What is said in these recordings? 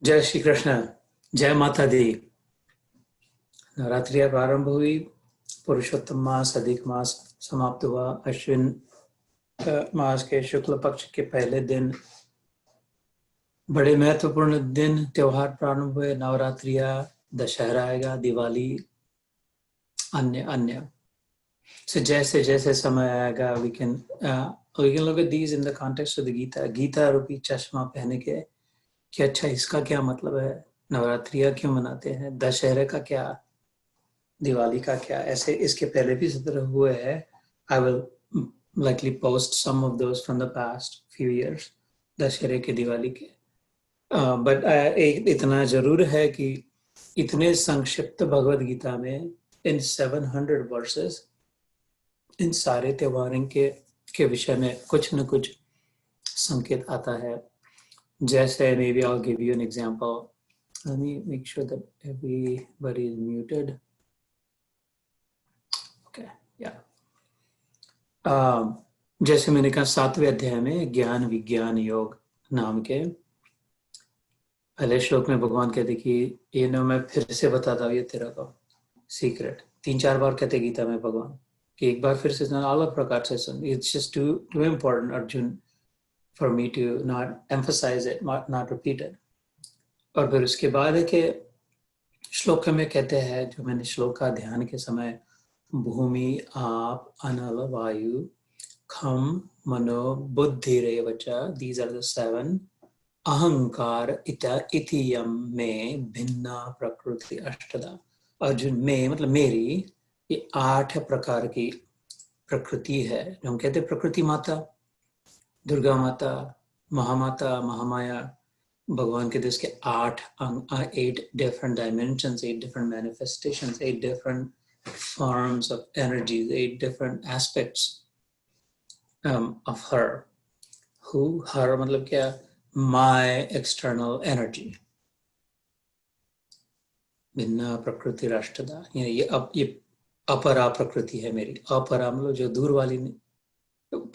जय श्री कृष्ण। जय माता दी। नवरात्रि प्रारंभ हुई। पुरुषोत्तम मास अधिक मास समाप्त हुआ। अश्विन मास के शुक्ल पक्ष के पहले दिन बड़े महत्वपूर्ण दिन त्योहार प्रारंभ हुए। नवरात्रियां, दशहरा आएगा, दिवाली, अन्य अन्य से जैसे जैसे समय आएगा we can look at these in the context of the Gita. Gita रूपी चश्मा पहने के कि अच्छा इसका क्या मतलब है, नवरात्रियां क्यों मनाते हैं, दशहरे का क्या, दिवाली का क्या। ऐसे इसके पहले भी सत्र हुए हैं। I will likely post some of those from the past few years, दशहरे के, दिवाली के। बट एक इतना जरूर है कि इतने संक्षिप्त भगवद गीता में इन 700 वर्सेस इन सारे त्योहारों के विषय में कुछ न कुछ संकेत आता है। जैसे maybe I'll give you an example. Let me make sure that everybody is muted. Okay, yeah. जैसे मैंने कहा 7वें अध्याय में ज्ञान विज्ञान योग नाम के पहले श्लोक में भगवान कहते कि ये ना, मैं फिर से बताता हूँ ये तेरा को सीक्रेट। 3-4 बार कहते गीता में भगवान कि एक बार फिर से अलग प्रकार से सुन। It's just too important Arjun for me to not emphasise it, not repeat it. और फिर उसके बाद है कि श्लोक में कहते हैं, जो मैंने श्लोक का ध्यान के समय भूमि आप अनल वायु खम मनो बुद्धिरेव च, these are the 7 अहंकार इति यम में भिन्ना प्रकृति अष्टदा। अर्जुन में मतलब मेरी ये 8 प्रकार की प्रकृति है। हम कहते प्रकृति माता, दुर्गा माता, महामाता, महामाया। भगवान के देश के 8 different dimensions, 8 different manifestations, 8 different forms of energies, 8 different aspects of her. Who? Her मतलब क्या? My external energy. भिन्ना प्रकृति राष्ट्रदा, ये अपरा प्रकृति है मेरी। अपरा मतलब जो दूर वाली,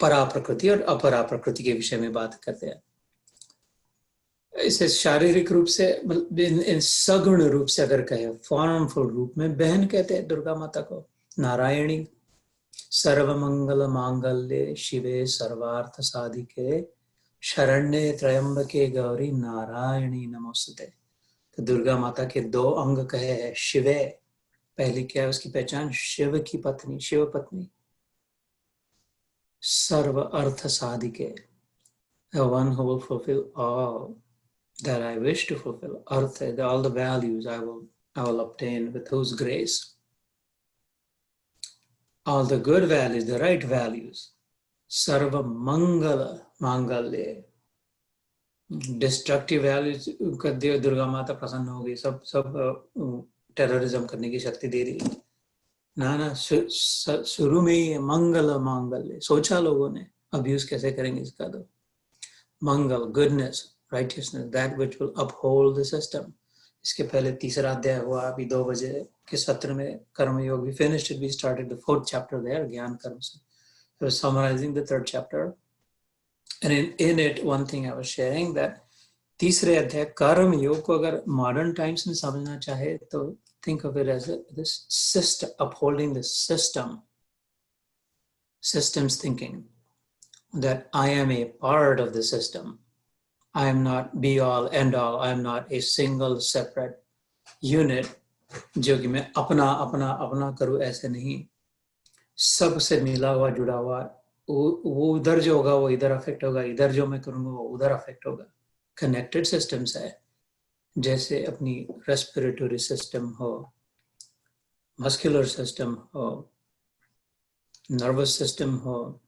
परा प्रकृति और अपरा प्रकृति के विषय में बात करते हैं। इसे शारीरिक रूप से मतलब इन सगुण रूप से अगर कहे, फॉर्मफुल रूप में बहन कहते हैं दुर्गा माता को। नारायणी, सर्वमंगल मांगल्ये शिवे सर्वार्थ साधिके शरण्ये त्र्यंबके गौरी नारायणी नमोस्तुते। तो दुर्गा माता के 2 अंग कहे हैं। शिवे, पहली क्या है उसकी पहचान? शिव की पत्नी, शिव पत्नी। सर्व अर्थ साधिके, the one who will fulfill all that I wish to fulfill. Artha, all the values I will obtain with whose grace. All the good values, the right values. Sarva mangala mangalye. Destructive values कर दिए, दुर्गा माता प्रसन्न हो गई, सब terrorism करने की शक्ति दे रही है ना। शुरू में ही मंगल मांगल्य सोचा लोगों ने, अब्यूज कैसे करेंगे इसका। तो मंगल, goodness, righteousness, that which will uphold the system. इसके पहले 3रा अध्याय हुआ अभी 2 बजे के सत्र में, कर्म योग। We finished it, we started the 4th chapter there, ज्ञान कर्म से. I was summarizing the 3rd chapter, and in it one thing I was sharing that 3रे अध्याय कर्म योग को अगर modern times में समझना चाहे तो think of it as this system, upholding the system, systems thinking, that I am a part of the system. I am not be all end all. I am not a single separate unit जो कि मैं अपना अपना अपना करूँ, ऐसे नहीं। सबसे मिला हुआ, जुड़ा हुआ। वो उधर जो होगा वो इधर अफेक्ट होगा, इधर जो मैं करूँगा वो उधर अफेक्ट होगा। कनेक्टेड सिस्टम्स है। जैसे अपनी रेस्पिरेटरी सिस्टम हो, मस्कुलर सिस्टम हो, नर्वस सिस्टम हो,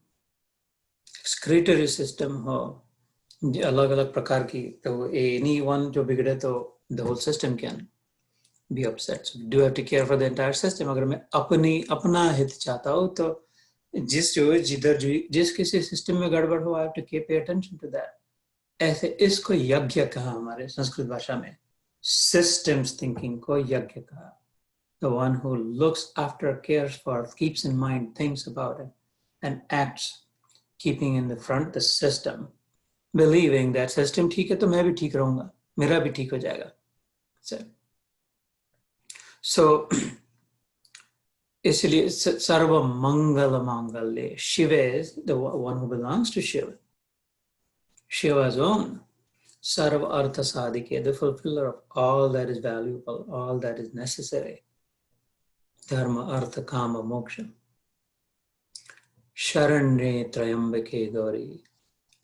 एक्सक्रीटरी सिस्टम हो, अलग अलग प्रकार की। तो एनी वन जो बिगड़े तो the whole system can be upset. So do have to care for the entire system. अगर मैं अपना हित चाहता हूँ तो जिस किसी सिस्टम में गड़बड़ हो, I have to pay attention to that. ऐसे इसको यज्ञ कहा हमारे संस्कृत भाषा में। सिस्टम्स थिंकिंग को यज्ञ कहा। The one who looks after, cares for, keeps in mind, thinks about it, and acts, keeping in the front the system, believing that system ठीक है तो मैं भी ठीक रहूंगा। मेरा भी ठीक हो जाएगा. So इसलिए सर्व मंगल मांगल्य, Shiv is the one who belongs to Shiva. Shiva's own. Sarva Artha Sadhike, the fulfiller of all that is valuable, all that is necessary. Dharma, Artha, Kama, Moksha. Sharanye Trayambake Gauri.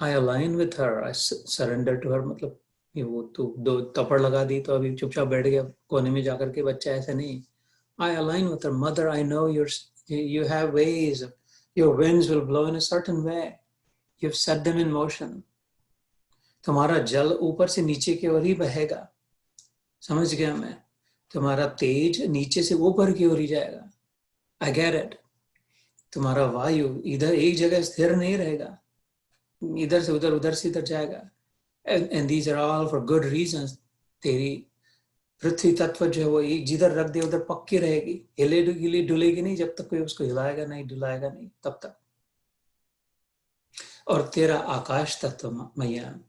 I align with her, I surrender to her. मतलब ये वो तो दो तपड़ लगा दी तो अभी चुपचाप बैठ गया कोने में जाकर के, बच्चा ऐसा नहीं. I align with her. Mother, I know you have ways. Your winds will blow in a certain way. You've set them in motion. तुम्हारा जल ऊपर से नीचे की ओर ही बहेगा. समझ गया मैं. तुम्हारा तेज नीचे से ऊपर की ओर ही जाएगा. I get it. तुम्हारा वायु इधर एक जगह स्थिर नहीं रहेगा, इधर से उधर, उधर से इधर जाएगा. And these are all for good reasons. तेरी पृथ्वी तत्व जो है वो एक जिधर रख दे उधर पक्की रहेगी, हिलेगी डुलेगी नहीं जब तक कोई उसको हिलाएगा नहीं, डुलाएगा नहीं तब तक. और तेरा आकाश तत्व मैया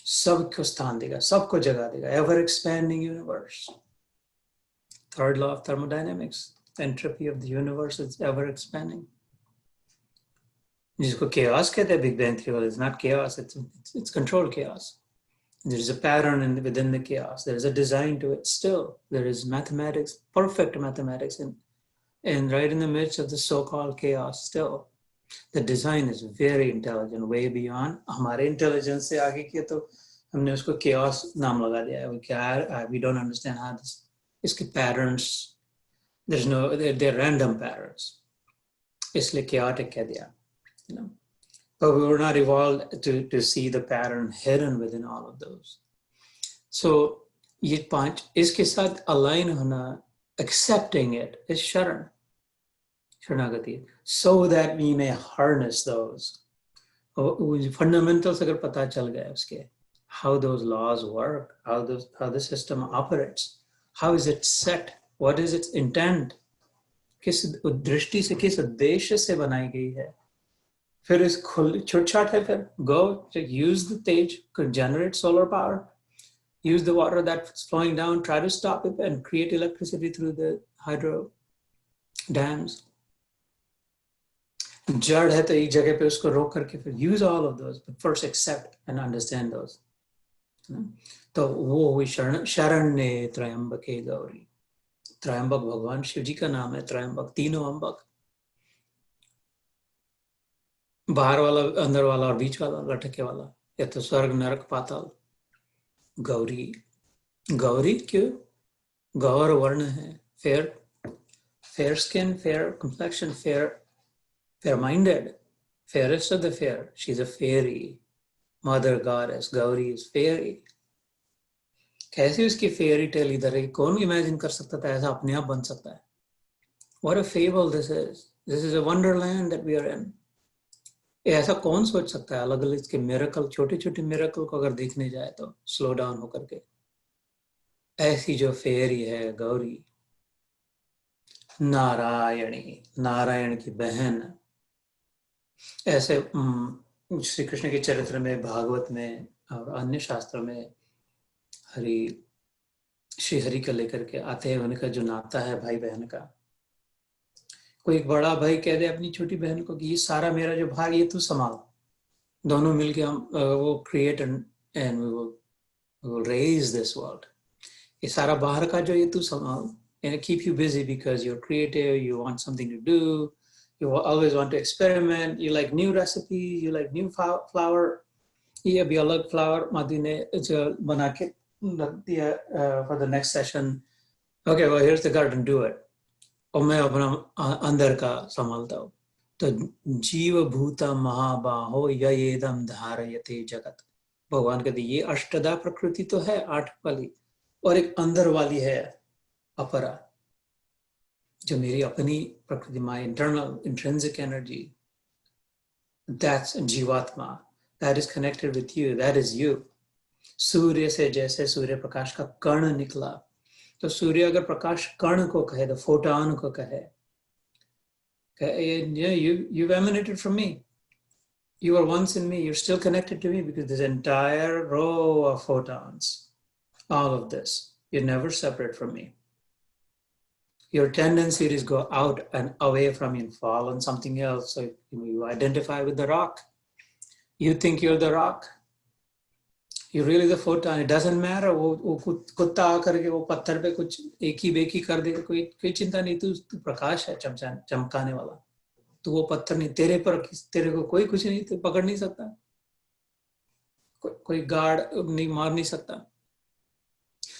सबको स्थान देगा, सबको जगा देगा. Ever expanding universe. Third law of thermodynamics, entropy of the universe is ever expanding. जिसको chaos कहते हैं, big bang theory is not chaos, it's controlled chaos. There is a pattern within the chaos. There is a design to it still. There is mathematics, perfect mathematics, and right in the midst of the so-called chaos still. The design is very intelligent, way beyond हमारे intelligence से आगे किया तो हमने उसको chaos नाम लगा दिया. We don't understand how this, इसके patterns, they're random patterns. इसलिए chaotic कह दिया. You know, but we were not evolved to see the pattern hidden within all of those. So ये पांच, इसके साथ align होना, accepting it is sharan, शरणागति, so that we may harness those. Fundamentals अगर पता चल गया उसके, how those laws work, how the system operates, how is it set, what is its intent, किस दृष्टि से, किस उद्देश्य से बनाई गई है. फिर इस छुटछाट है, फिर go to use the tej, could generate solar power, use the water that's flowing down, try to stop it and create electricity through the hydro dams. जड़ है तो एक जगह पे उसको रोक करके फिर use all of those, but first accept and understand those. तो वो हुई शरण्ये त्रयंबके गौरी. त्रयंबक भगवान शिव जी का नाम है. त्रयंबक, तीनों अंबक, बाहर वाला, अंदर वाला और बीच वाला, लटके वाला, या तो स्वर्ग नरक पाताल. गौरी, गौरी क्यों? गौर वर्ण है, fair skin, fair complexion, fair minded, fairest of the fair. She's a fairy, mother goddess. Gauri is fairy. कैसे उसकी फेयरी टेल इधर है, कौन इमेजिन कर सकता था ऐसा अपने आप बन सकता है. What a fable this is. This is a wonderland that we are in. ऐसा कौन सोच सकता है? अलग अलग इसके मिरेकल, छोटे छोटे मिरेकल को अगर देखने जाए तो स्लो डाउन होकर के, ऐसी जो फेरी है गौरी, नारायणी, नारायण की बहन. ऐसे श्री कृष्ण के चरित्र में, भागवत में और अन्य शास्त्रों में श्री हरि का लेकर के आते हैं. उनका जो नाता है भाई बहन का, कोई एक बड़ा भाई कह दे अपनी छोटी बहन को कि ये सारा मेरा जो भाग ये तू संभाल, दोनों मिलके हम वो create and we will raise this world. ये सारा बाहर का जो ये तू संभाल, and keep you busy because you're creative, you want something to do, you always want to experiment, you like new recipes, you like new flour. ये अभी अलग फ्लावर मादी ने जो बना के रख दिया for the next session. Okay, well here's the garden, do it. और मैं अपना अंदर का संभालता हूँ. तो जीव भूता महाबाहो येदम धारयते जगत. भगवान कहते ये अष्टदा प्रकृति तो है 8 वाली, और एक अंदर वाली है अपरा, जो मेरी अपनी प्रकृति, my internal intrinsic energy. That's जीवात्मा. That is connected with you. That is you. सूर्य से जैसे सूर्य प्रकाश का कण निकला, तो सूर्य अगर प्रकाश कण को कहे, तो फोटॉन को कहे, you've emanated from me. You were once in me. You're still connected to me because this entire row of photons all of this. You're never separate from me. Your tendency is go out and away from you and fall on something else. So you identify with the rock. You think you're the rock. You're really the photon. It doesn't matter. वो कुत्ता आकर के वो पत्थर पे कुछ एकी बेकी कर देगा, कोई चिंता नहीं. तू प्रकाश है, चमकाने वाला. तो वो पत्थर नहीं, तेरे को कोई कुछ नहीं, तो पकड़ नहीं सकता. कोई गार्ड नहीं, मार नहीं सकता.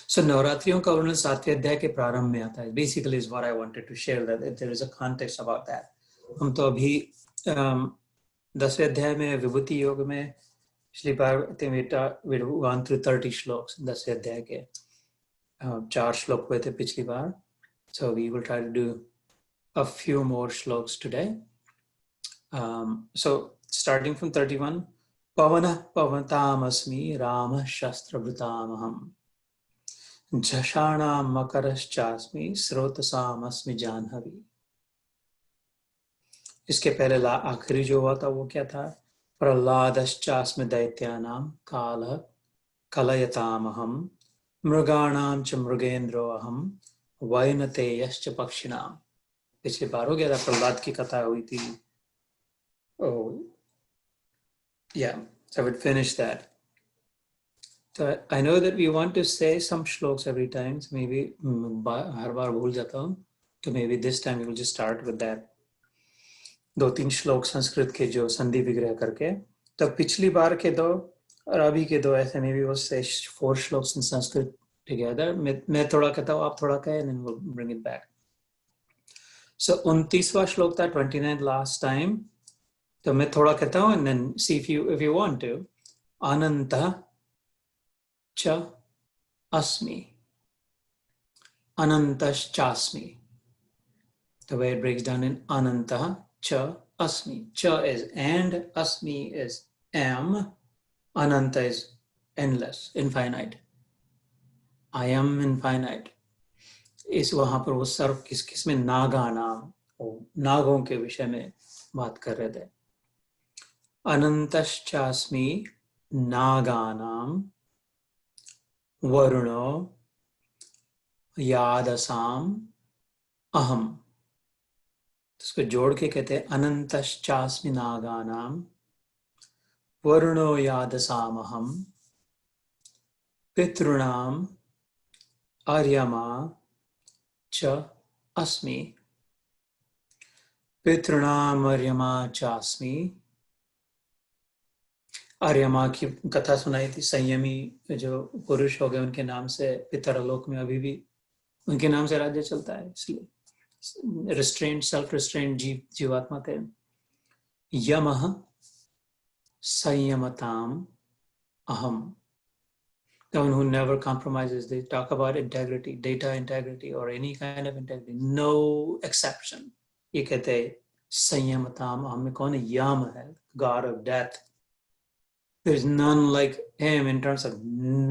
So नवरात्रियों का वर्णन 7वें अध्याय के प्रारंभ में आता है. Basically is what I wanted to share, that there is a context about that. हम तो अभी 10वें अध्याय में विभूति योग में पिछली बार 1 through 30 श्लोक 10वें अध्याय के 4 श्लोक हुए थे पिछली बार. So we will try to do a few more shloks today. So starting from 31, Pavana Pavanatam Rama Shastra Vrutamaham Jashana Makaraschasmi Srotasam Asmi Janhavi. इसके पहले आखिरी जो हुआ था वो क्या था? प्रहलादश्चास्मि दैत्यानां कालः कलयतामहं मृगाणां च मृगेन्द्रो अहं वैनतेयश्च पक्षिणां. पिछली बार हो गया था, प्रहलाद की कथा हुई थी. Oh, yeah, so I would finish that. So I know that we want to say some shloks every time, so maybe हर बार भूल जाता हूँ, तो maybe this time we will just start with that. 2-3 श्लोक संस्कृत के जो संधि विग्रह करके, तो पिछली बार के 2 और अभी के 2 ऐसे maybe we'll say 4 shlokas in Sanskrit together. मैं थोड़ा कहता हूँ, आप थोड़ा कहें, and then we'll bring it back. So 29वां श्लोक था, 29 last time. तो मैं थोड़ा कहता हूँ and then see if you want to. Ananta cha asmi. Anantaschasmi. The way it breaks down in Ananta cha asmi. Cha is and, asmi is am, ananta is endless, infinite. I am infinite. इस वहां पर वो सर्व किस में नागा नाम, नागों के विषय में बात कर रहे थे. अनंतश्चास्मि नागानां वरुणो यादसाम अहम. इसको जोड़ के कहते हैं अनंतश्चास्मि नागानां वरुणो यादसाम अहम पितॄणाम आर्यमा च अस्मि. पितॄणाम आर्यमा चास्मि. आर्यमा की कथा सुनाई थी. संयमी जो पुरुष हो गए, उनके नाम से पितरलोक में अभी भी उनके नाम से राज्य चलता है. इसलिए रिस्ट्रेंट, सेल्फ रिस्ट्रेंट जीवात्मा थे. यमः संयमताम अहम. The one who never compromises. They talk about integrity, data integrity, or any kind of integrity. No exception. ये कहते हैं संयमताम अहम. में कौन है? यम है, God of death. There is none like him in terms of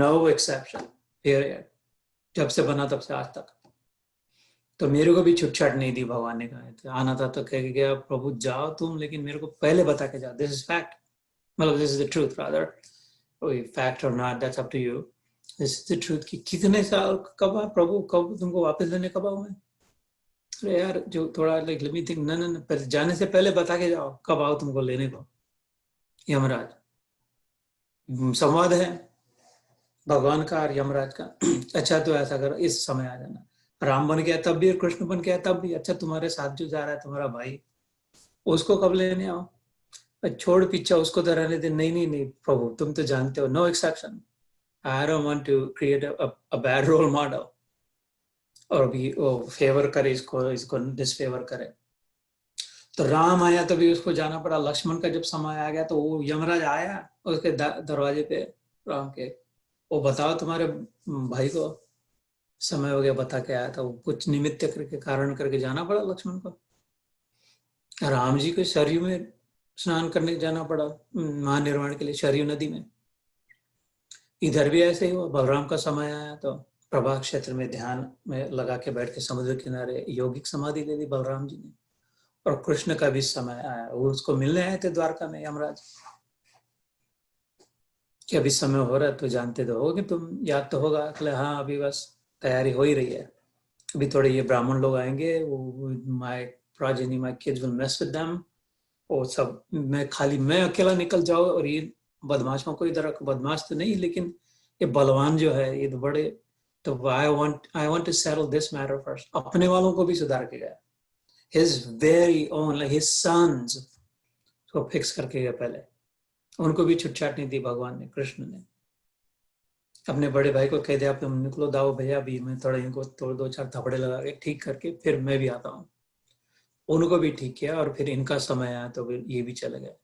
no exception. Period. जब से बना तब से आज तक. तो मेरे को भी छुटछाट नहीं दी भगवान ने. कहा आना था तो कह गया प्रभु जाओ तुम, लेकिन मेरे को पहले बता के जाओ. This is fact. मतलब this is the truth rather. Fact or not, that's up to you. This is the truth. कि कितने साल कब आ प्रभु, कब तुमको वापस लेने कब आऊँ मैं? अरे यार जो थोड़ा like let me think. न जाने से पहले बता के जाओ कब आओ तुमको लेने को. यमराज संवाद है भगवान का और यमराज का. अच्छा तो ऐसा करो, इस समय आ जाना. राम बन गया तब भी और कृष्ण बन गया तब भी. अच्छा तुम्हारे साथ जो जा रहा है तुम्हारा भाई, उसको कब लेने आओ? छोड़ पीछा उसको तो रहने दे. नहीं प्रभु तुम तो जानते हो, no exception. I don't want to create a bad role model और भी वो फेवर करे इसको डिसफेवर करे. तो राम आया तो भी उसको जाना पड़ा. लक्ष्मण का जब समय आ गया तो वो यमराज आया उसके दरवाजे पे राम के. वो बताओ तुम्हारे भाई को समय हो गया, बता के आया था. वो कुछ निमित्त करके कारण करके जाना पड़ा लक्ष्मण को. राम जी को सरयू में स्नान करने जाना पड़ा महानिर्वाण के लिए, सरयू नदी में. इधर भी ऐसे ही हुआ. बलराम का समय आया तो प्रभा क्षेत्र में ध्यान में लगा के बैठ के समुद्र किनारे यौगिक समाधि ले ली बलराम जी ने. और कृष्ण का भी समय आया, वो उसको मिलने आए थे द्वारका में यमराज. कि अभी समय हो रहा है, तो जानते तो हो कि तुम, याद तो होगा। कहले हाँ अभी बस तैयारी हो ही रही है, अभी थोड़े ये ब्राह्मण लोग आएंगे, वो my progeny, my kids will mess with them, वो सब, मैं अकेला निकल जाऊँ और ये बदमाशों को इधर रखो। बदमाश तो नहीं, लेकिन ये बलवान जो है ये तो बड़े, तो I want to settle this matter first, अपने वालों को भी सुधार के गया, his very own, like his sons को फिक्स करके गया पहले। उनको भी छुटछाट नहीं दी भगवान ने, कृष्ण ने। अपने बड़े भाई को कह दिया आप तुम निकलो, दाओ भैया, अभी मैं थोड़ा इनको थोड़े 2-4 थपड़े लगा के ठीक करके फिर मैं भी आता हूँ। उनको भी ठीक किया, और फिर इनका समय आया तो फिर ये भी चले गए।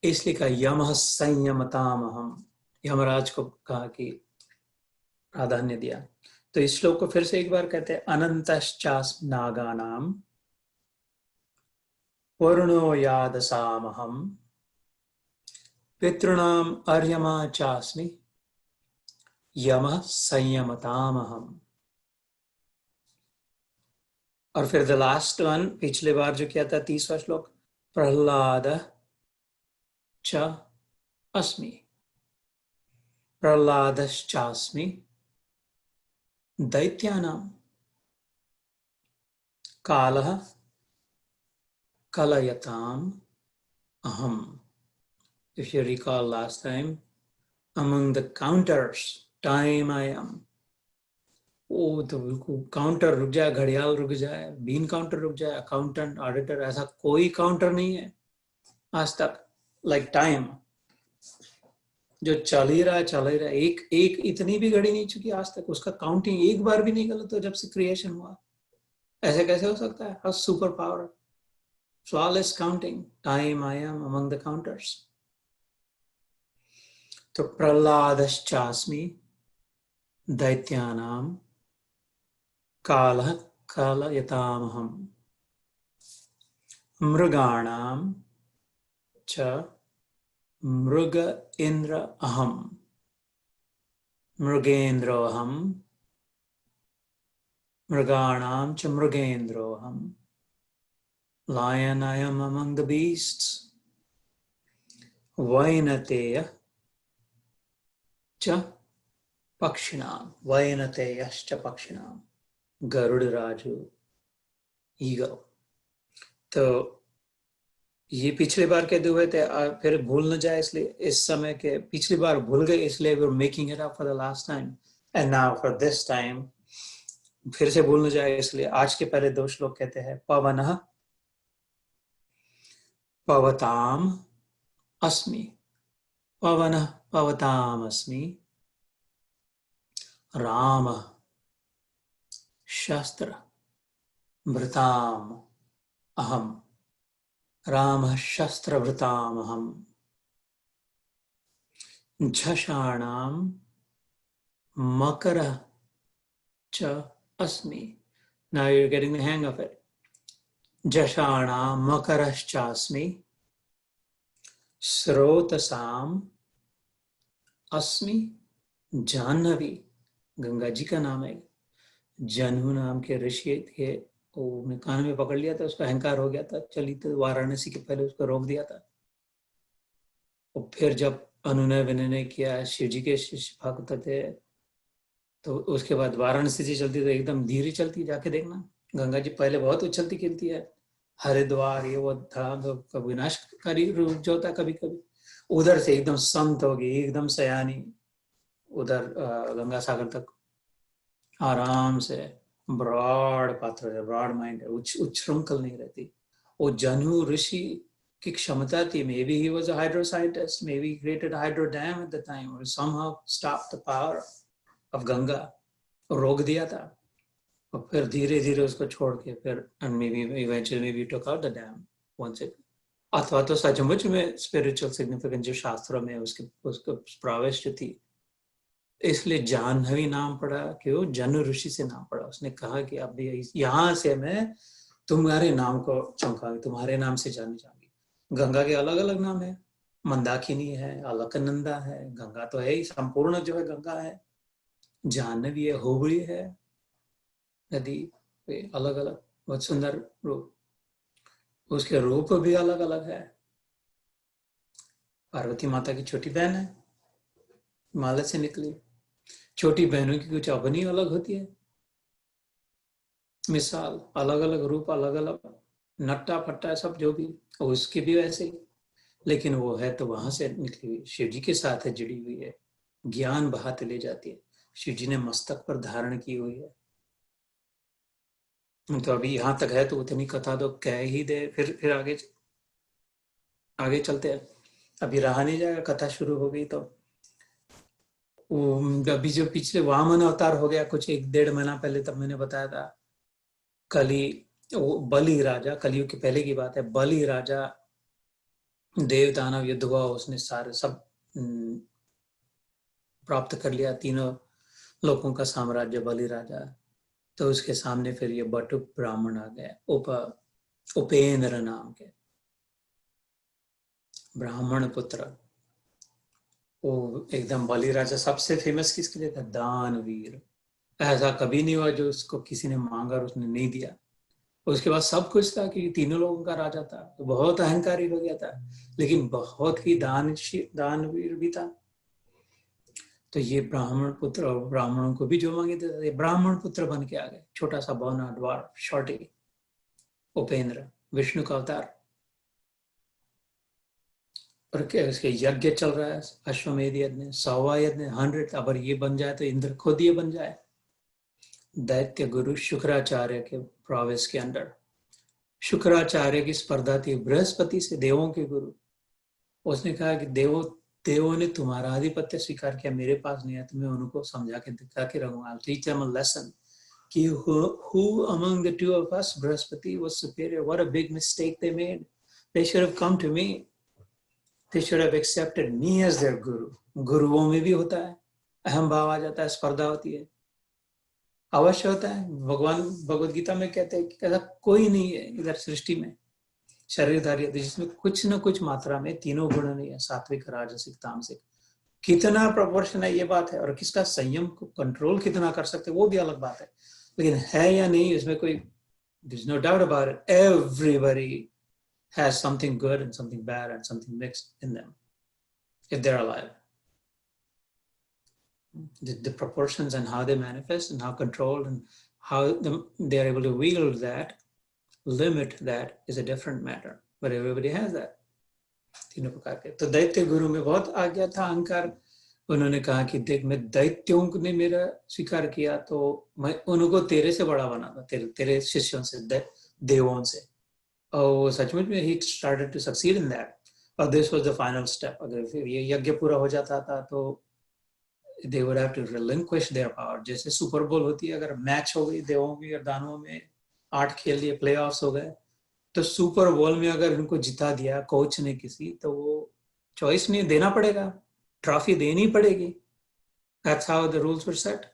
इसलिए कहा यमः संयमताम हम, यमराज को कहा कि प्राधान्य दिया। तो इस श्लोक को फिर से एक बार कहते हैं, अनंतश्चास नागानाम वरुणो यादसामहम पितॄणाम अर्यमा चास्मि यमः संयमतामहम। और फिर द लास्ट वन, पिछले बार जो किया था 30वां श्लोक, प्रहलाद च अस्मि, प्रहलादश्चास्मि दैत्यानां कालः कलयताम aham. If you recall last time, among the counters, time I am. ओ तो काउंटर रुक जाए, घड़ियाल रुक जाए, बीन काउंटर रुक जाए, अकाउंटेंट, ऑडिटर, ऐसा कोई काउंटर नहीं है आज तक, लाइक टाइम जो चल ही रहा है, चल ही रहा है। एक एक इतनी भी घड़ी नहीं चुकी आज तक, उसका काउंटिंग एक बार भी नहीं गलत हो जब से क्रिएशन हुआ। ऐसे कैसे हो सकता है? हर superpower, flawless counting, time I am among the counters. तो प्रहलादश्चास्मि दैत्यानां कालः कलयतामहं मृगाणां च मृग इंद्र अहम, मृगेन्द्रो अहम, मृगाणां च मृगेन्द्रो अहम, lion I am among the beasts, Vainateya च पक्षिणां, वैनतेयश्च पक्षिणां, गरुड़ राजू, ईगल। तो ये पिछली बार कहते हुए थे, फिर भूल न जाए इसलिए इस समय के, पिछली बार भूल गए इसलिए we are making it up for the last time, and now for this time फिर से भूल न जाए इसलिए आज के पहले 2 श्लोक कहते हैं, पवनः पवताम अस्मि, पवनः पवताम अस्मि, रामः शस्त्र भृताम अहम, रामः शस्त्र भृताम अहम, झषाणां मकरः च अस्मि. Now you're getting the hang of it. झषाणां मकरश्चास्मि, स्रोतसाम अस्मि जाह्नवी, गंगा जी का नाम है। जन्हू नाम के ऋषि थे, वो कान में पकड़ लिया था, उसका अहंकार हो गया था, चली तो वाराणसी के पहले उसको रोक दिया था। और फिर जब अनुनय विनय किया, शिव जी के शिष्य भक्त थे, तो उसके बाद वाराणसी से चलती तो एकदम धीरे चलती, जाके देखना। गंगा जी पहले बहुत उछलती खेलती है, हरिद्वार ये वो था, तो विनाशकारी रूप जो होता कभी कभी, उधर से एकदम संत होगी, एकदम सयानी, उधर गंगा सागर तक आराम से, ब्रॉड पात्र है, ब्रॉड माइंड है, उच्छृंखल नहीं रहती। वो जन्हू ऋषि की क्षमता थी, maybe he was a hydro scientist, maybe created hydro dam at the time, और somehow stop the power of Ganga, रोक दिया था। और फिर धीरे धीरे उसको छोड़ के फिर maybe eventually we took out the dam once it. अथवा तो सचमुच में स्पिरिचुअल सिग्निफिकेंस जो शास्त्रों में उसके उसको प्रवेश जो थी, इसलिए जाह्नवी नाम पड़ा, क्यों? जन्हू ऋषि से नाम पड़ा। उसने कहा कि अब यहाँ से मैं तुम्हारे नाम को चमकाऊंगी, तुम्हारे नाम से जानी जाऊंगी। गंगा के अलग अलग नाम है, मंदाकिनी है, अलकनंदा है, गंगा तो है ही, संपूर्ण जो है गंगा है, जाह्नवी है, हुगली है, नदी अलग अलग, बहुत सुंदर रूप, उसके रूप भी अलग अलग है। पार्वती माता की छोटी बहन है, माला से निकली। छोटी बहनों की कुछ अपनी अलग होती है मिसाल, अलग अलग रूप, अलग अलग नट्टा फट्टा सब जो भी, और उसके भी वैसे ही। लेकिन वो है तो वहां से निकली हुई, शिव जी के साथ है, जुड़ी हुई है, ज्ञान बहाते ले जाती है, शिव जी ने मस्तक पर धारण की हुई है। तो अभी यहाँ तक है तो उतनी कथा तो कह ही दे, फिर आगे आगे चलते हैं। अभी रहा नहीं जाएगा, कथा शुरू हो गई तो। वो अभी जो पिछले वामन अवतार हो गया कुछ 1-1.5 महीना पहले, तब मैंने बताया था कली, वो बलि राजा, कलयुग के पहले की बात है, बलि राजा, देव दानव युद्ध हुआ, उसने सारे सब प्राप्त कर लिया, तीनों लोगों का साम्राज्य बलि राजा। तो उसके सामने फिर ये बटुक ब्राह्मण आ गए, उपेंद्र नाम के ब्राह्मण पुत्र। वो एकदम बलि राजा सबसे फेमस किसके लिए था? दानवीर। ऐसा कभी नहीं हुआ जो उसको किसी ने मांगा और उसने नहीं दिया। उसके बाद सब कुछ था कि तीनों लोगों का राजा था, तो बहुत अहंकारी हो गया था, लेकिन बहुत ही दानवीर भी था। तो ये ब्राह्मण पुत्र, और ब्राह्मणों को भी जो मांगे थे, ये ब्राह्मण पुत्र बन के आ गए, छोटा सा बौना ड्वार्फ शॉर्टी, उपेंद्र, विष्णु का अवतार। और क्या उसके यज्ञ चल रहा है, अश्वमेध यज्ञ, 100वां यज्ञ, 100, अगर ये बन जाए तो इंद्र खुद ये बन जाए। दैत्य गुरु शुक्राचार्य के प्रोविंस के अंडर शुक्राचार्य की स्पर्धा थी बृहस्पति से, देवों के गुरु। उसने कहा कि देवों ने तुम्हारा आधिपत्य स्वीकार किया, मेरे पास नहीं है, तो मैं उनको समझा के दिखा के रहूंगा, टीच देम अ लेसन कि who among the two of us Brihaspati was superior, what a big mistake they made, they should have come to me, they should have accepted me as their guru। गुरुओं में भी होता है, अहम भाव आ जाता है, स्पर्धा होती है, अवश्य होता है। भगवान भगवद गीता में कहते हैं कि ऐसा कोई नहीं है इधर सृष्टि में शरीरधारी जिसमें कुछ न कुछ मात्रा में तीनों गुण नहीं है, सात्विक राजसिक तामसिक। कितना प्रोपोर्शन है ये बात है, और किसका संयम को कंट्रोल कितना कर सकते वो भी अलग बात है, लेकिन है या नहीं इसमें कोई, there's no doubt about it, everybody has something good and something bad and something mixed in them if they're alive. The proportions and how they manifest and how controlled and how they are able to wield that, limit that is a different matter, but everybody has that, तीनों प्रकार के। तो दैत्य गुरु में बहुत आ गया था अहंकार। उन्होंने कहा कि देख, मैं दैत्यों ने मेरा स्वीकार किया तो मैं उनको तेरे से बड़ा बनाता, तेरे शिष्यों से, देवों से। और सचमुच में ही started to succeed in that, और this was the final step. अगर फिर ये यज्ञ पूरा हो जाता था तो they would have to relinquish their power. जैसे सुपर बोल होती है, अगर मैच हो गई देवों की और दानवों में, 8 खेल लिए, प्लेऑफ्स हो गए, तो सुपर बोल में अगर उनको जिता दिया कोच ने किसी, तो वो चॉइस नहीं, देना पड़ेगा, ट्रॉफी देनी पड़ेगी। That's how the rules were set.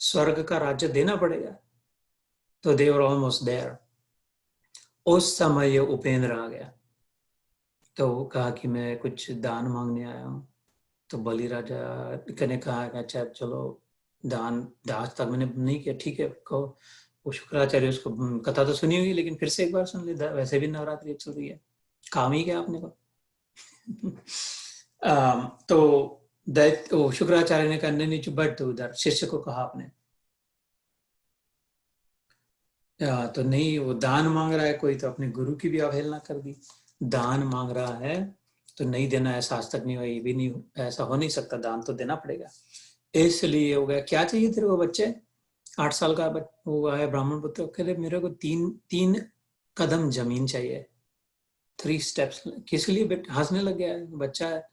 स्वर्ग का राज्य देना पड़ेगा। तो दे वर ऑलमोस्ट देयर। उस समय ये उपेंद्र आ गया, तो वो कहा कि मैं कुछ दान मांगने आया हूँ। तो बलि राजा ने कहा कि अच्छा चलो, दान दास तक मैंने नहीं किया, ठीक है कहो। वो शुक्राचार्य, उसको कथा तो सुनी हुई, लेकिन फिर से एक बार सुन ले, वैसे भी नवरात्रि चल रही है, काम ही क्या आपने को। तो दैत्य शुक्राचार्य ने कहा नहीं चुप बैठ, तो उधर शिष्य को कहा आपने, तो नहीं, वो दान मांग रहा है कोई, तो अपने गुरु की भी अवहेलना कर दी। दान मांग रहा है तो नहीं देना, ऐसा आज तक नहीं हुआ, ये भी नहीं, ऐसा हो नहीं सकता, दान तो देना पड़ेगा। इसलिए हो गया, क्या चाहिए तेरे को बच्चे? 8 साल का वो है ब्राह्मण पुत्र, कहते मेरे को 3 कदम जमीन चाहिए, 3 स्टेप्स। किस लिए? हंसने लग गया है, बच्चा है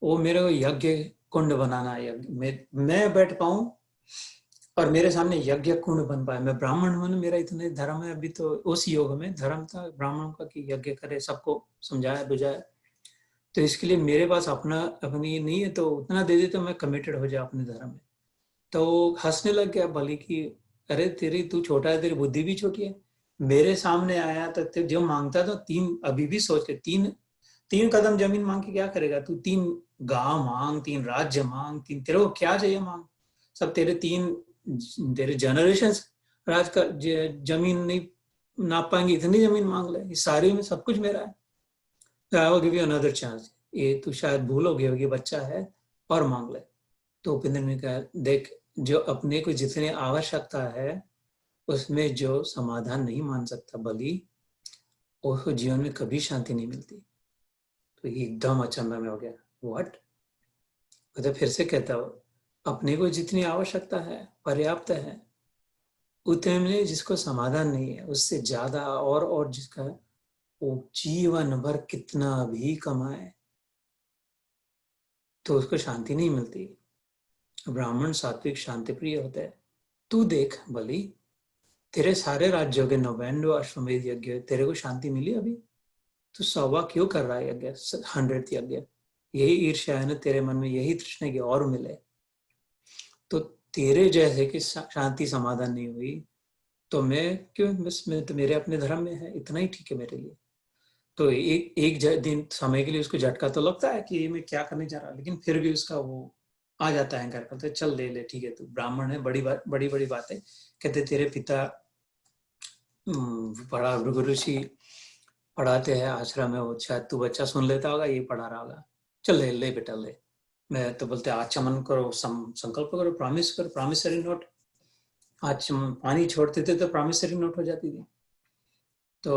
वो। मेरे को यज्ञ कुंड बनाना है, मैं बैठ पाऊं और मेरे सामने यज्ञ कुंड बन पाए। मैं ब्राह्मण हूं, मेरा इतने धर्म है, अभी तो उस योग में धर्म था ब्राह्मणों का कि यज्ञ करे, सबको समझाया बुझाया। तो इसके लिए मेरे पास अपनी नहीं है, तो उतना दे दे तो मैं कमिटेड हो जाए अपने धर्म में। तो हंसने लग गया बलि की, अरे तेरी, तू छोटा है, तेरी बुद्धि भी छोटी है। मेरे सामने आया तो जो मांगता तो 3, अभी भी सोच के 3 कदम जमीन मांग के क्या करेगा तू? 3 गांव मांग, 3 राज्य मांग, 3, तेरे को क्या चाहिए मांग, सब तेरे जनरेशन राज का जमीन नहीं नाप पाएंगे, इतनी जमीन मांग ले, इस सारी में सब कुछ मेरा है। I will give you another chance, ये तू शायद भूल हो गया, ये बच्चा है, और मांग ले। तो उपेंद्र ने कहा, देख, जो अपने को जितनी आवश्यकता है उसमें जो समाधान नहीं मान सकता बलि, उसको जीवन में कभी शांति नहीं मिलती। तो ये एकदम अचंभे में हो गया। व्हाट? तो फिर से कहता हूँ, अपने को जितनी आवश्यकता है पर्याप्त है, उतने में जिसको समाधान नहीं है उससे ज्यादा और जिसका वो जीवन भर कितना भी कमाए तो उसको शांति नहीं मिलती। ब्राह्मण सात्विक शांति प्रिय होते हैं। तू देख बलि, तेरे सारे राज्यों के 99 अश्वमेध यज्ञ, तेरे को शांति मिली अभी? तू 100वां क्यों कर रहा है यज्ञ, 100th यज्ञ? यही ईर्ष्या है ना तेरे मन में, यही तृष्णा की और मिले। तो तेरे जैसे कि शांति समाधान नहीं हुई तो मैं क्यों, बस मैं तो मेरे अपने धर्म में है, इतना ही ठीक है मेरे लिए। तो एक दिन समय के लिए उसको झटका तो लगता है कि ये मैं क्या करने जा रहा, लेकिन फिर भी उसका वो आ जाता है अहंकार, कहते चल ले ले, ठीक है तू ब्राह्मण है, बड़ी बड़ी बात है। कहते तेरे पिता बड़ा भृगु ऋषि पढ़ाते हैं आश्रम में, वो शायद तू बच्चा सुन लेता होगा, ये पढ़ा रहा होगा, चल ले ले बेटा ले। मैं तो बोलते आचमन करो, संकल्प करो, प्रॉमिस करो, प्रॉमिसरी नोट। आज पानी छोड़ते थे तो प्रॉमिसरी नोट हो जाती थी। तो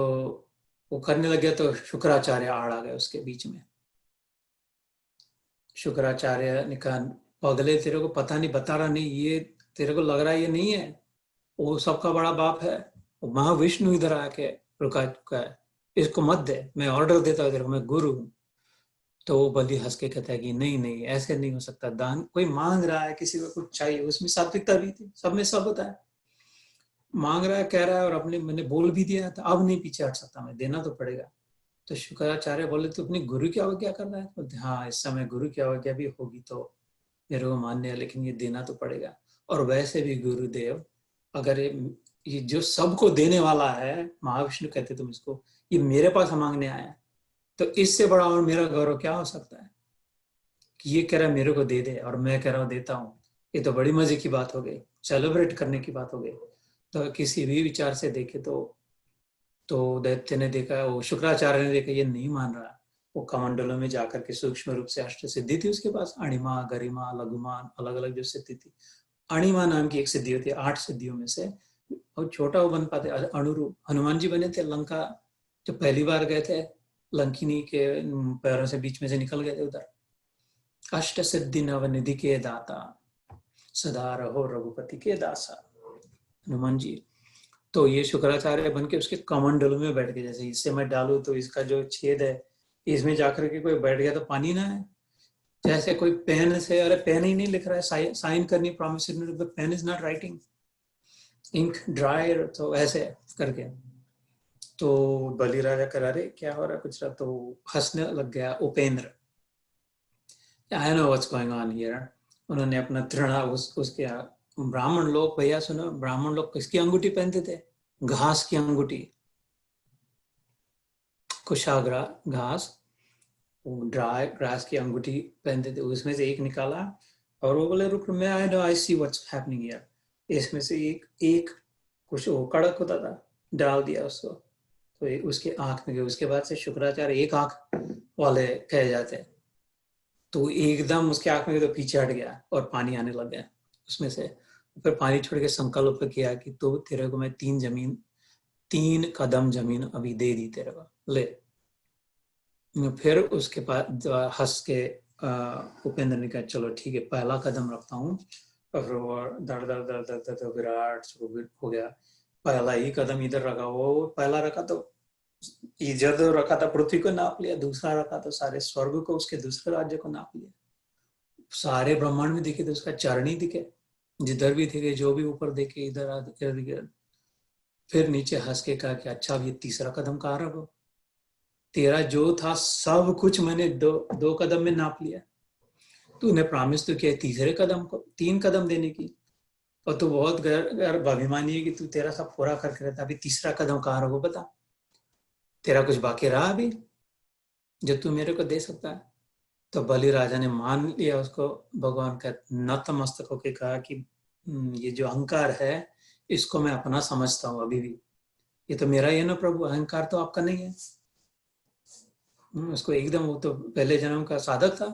वो करने लग गया तो शुक्राचार्य आड़ आ गए उसके बीच में। शुक्राचार्य ने कहा, पगले तेरे को पता नहीं, बता रहा नहीं, ये तेरे को लग रहा है ये नहीं है, वो सबका बड़ा बाप है, वो महाविष्णु इधर आके रुका चुका है, इसको मत दे, मैं ऑर्डर देता हूँ तेरे को, मैं गुरु हूँ। तो वो बलि हंस के कहता है कि नहीं नहीं, ऐसे नहीं हो सकता, दान कोई मांग रहा है, किसी को कुछ चाहिए, उसमें सात्विकता भी थी, सब में सब होता है। मांग रहा है, कह रहा है, और अपने मैंने बोल भी दिया था, अब नहीं पीछे हट सकता, मैं देना तो पड़ेगा। तो शुक्राचार्य बोले, तो अपनी गुरु की अवज्ञा कर रहा है? बोलते हाँ, इस समय गुरु की अवज्ञा भी होगी तो मेरे को मान्य है, लेकिन ये देना तो पड़ेगा। और वैसे भी गुरुदेव, अगर ये जो सबको देने वाला है, महाविष्णु कहते तुम इसको, ये मेरे पास मांगने आया, तो इससे बड़ा और मेरा गौरव क्या हो सकता है कि ये कह रहा है मेरे को दे दे और मैं कह रहा हूँ देता हूँ। ये तो बड़ी मजे की बात हो गई, सेलिब्रेट करने की बात हो गई। तो किसी भी विचार से देखे तो दैत्य ने देखा, वो शुक्राचार्य ने देखा ये नहीं मान रहा, वो कमंडलों में जाकर के सूक्ष्म रूप से अष्ट सिद्धि थी उसके पास, अणिमा, गरिमा, लघुमान, अलग अलग जो सिद्धि थी। अणिमा नाम की एक सिद्धि होती है 8 सिद्धियों में से, और छोटा वो बन पाते अणुरूप। हनुमान जी बने थे, लंका जो पहली बार गए थे, लंकिनी के पैरों से बीच में से निकल गए थे उधर। अष्ट सिद्धि नवनिधि के दाता, सदा रहो रघुपति के दासा, हनुमान जी। तो ये शुक्राचार्य बन के उसके कमंडलों में बैठ गए, जैसे इससे मैं डालू तो इसका जो छेद है इसमें जाकर के कोई बैठ गया तो पानी ना है। जैसे कोई पेन से, अरे पेन ही नहीं लिख रहा है, साइन करनी promissory note, pen is not writing, ink dry, तो ऐसे करके। तो बलि राजा करा रहे क्या हो रहा है कुछ रहा, तो हंसने लग गया Upendra. I know what's going on here. उन्होंने अपना तृणा उसके ब्राह्मण लोग, भैया सुनो, ब्राह्मण लोग किसकी अंगूठी पहनते थे? घास की अंगूठी, कुशाग्रा घास, ड्राई ग्रास की अंगूठी पहनते थे। उसमें से एक निकाला और वो बोले रुक, मैं I know, I see what's happening here. इसमें से एक एक कुछ वो कड़क होता था, डाल दिया उसको, तो उसके आंख में गए। उसके बाद से शुक्राचार्य एक आंख वाले कहे जाते हैं, तो एकदम उसके आंख में तो पीछे हट गया और पानी आने लग गया उसमें से। फिर पानी छोड़ के संकल्प किया कि तो तेरे को मैं 3 कदम जमीन अभी दे दी तेरे को, ले। फिर उसके बाद हंस के उपेंद्र ने कहा चलो ठीक है, पहला कदम रखता हूँ। और दर दर दर दर दर विराट हो गया। पहला ही कदम इधर रखा, वो पहला रखा तो इधर रखा था, पृथ्वी को नाप लिया। दूसरा रखा तो सारे स्वर्ग को, उसके दूसरे राज्य को नाप लिया। सारे ब्रह्मांड में दिखे तो उसका चरण ही दिखे, जिधर भी दिखे, जो भी ऊपर देखे, इधर दिखे। फिर नीचे हंस के कहा कि अच्छा अब ये तीसरा कदम कहाँ रखो? तेरा जो था सब कुछ मैंने दो कदम में नाप लिया। तूने प्रॉमिस तो किया तीसरे कदम को 3 कदम देने की, और तू बहुत गर्व अभिमानी है कि तू तेरा सब पूरा करके रहता, अभी तीसरा कदम कहाँ रखो बता? तेरा कुछ बाकी रहा अभी जो तू मेरे को दे सकता है? तो बलि राजा ने मान लिया उसको, भगवान का नतमस्तक होकर कहा कि ये जो अहंकार है इसको मैं अपना समझता हूँ अभी भी, ये तो मेरा ही है ना प्रभु, अहंकार तो आपका नहीं है। उसको एकदम, वो तो पहले जन्म का साधक था,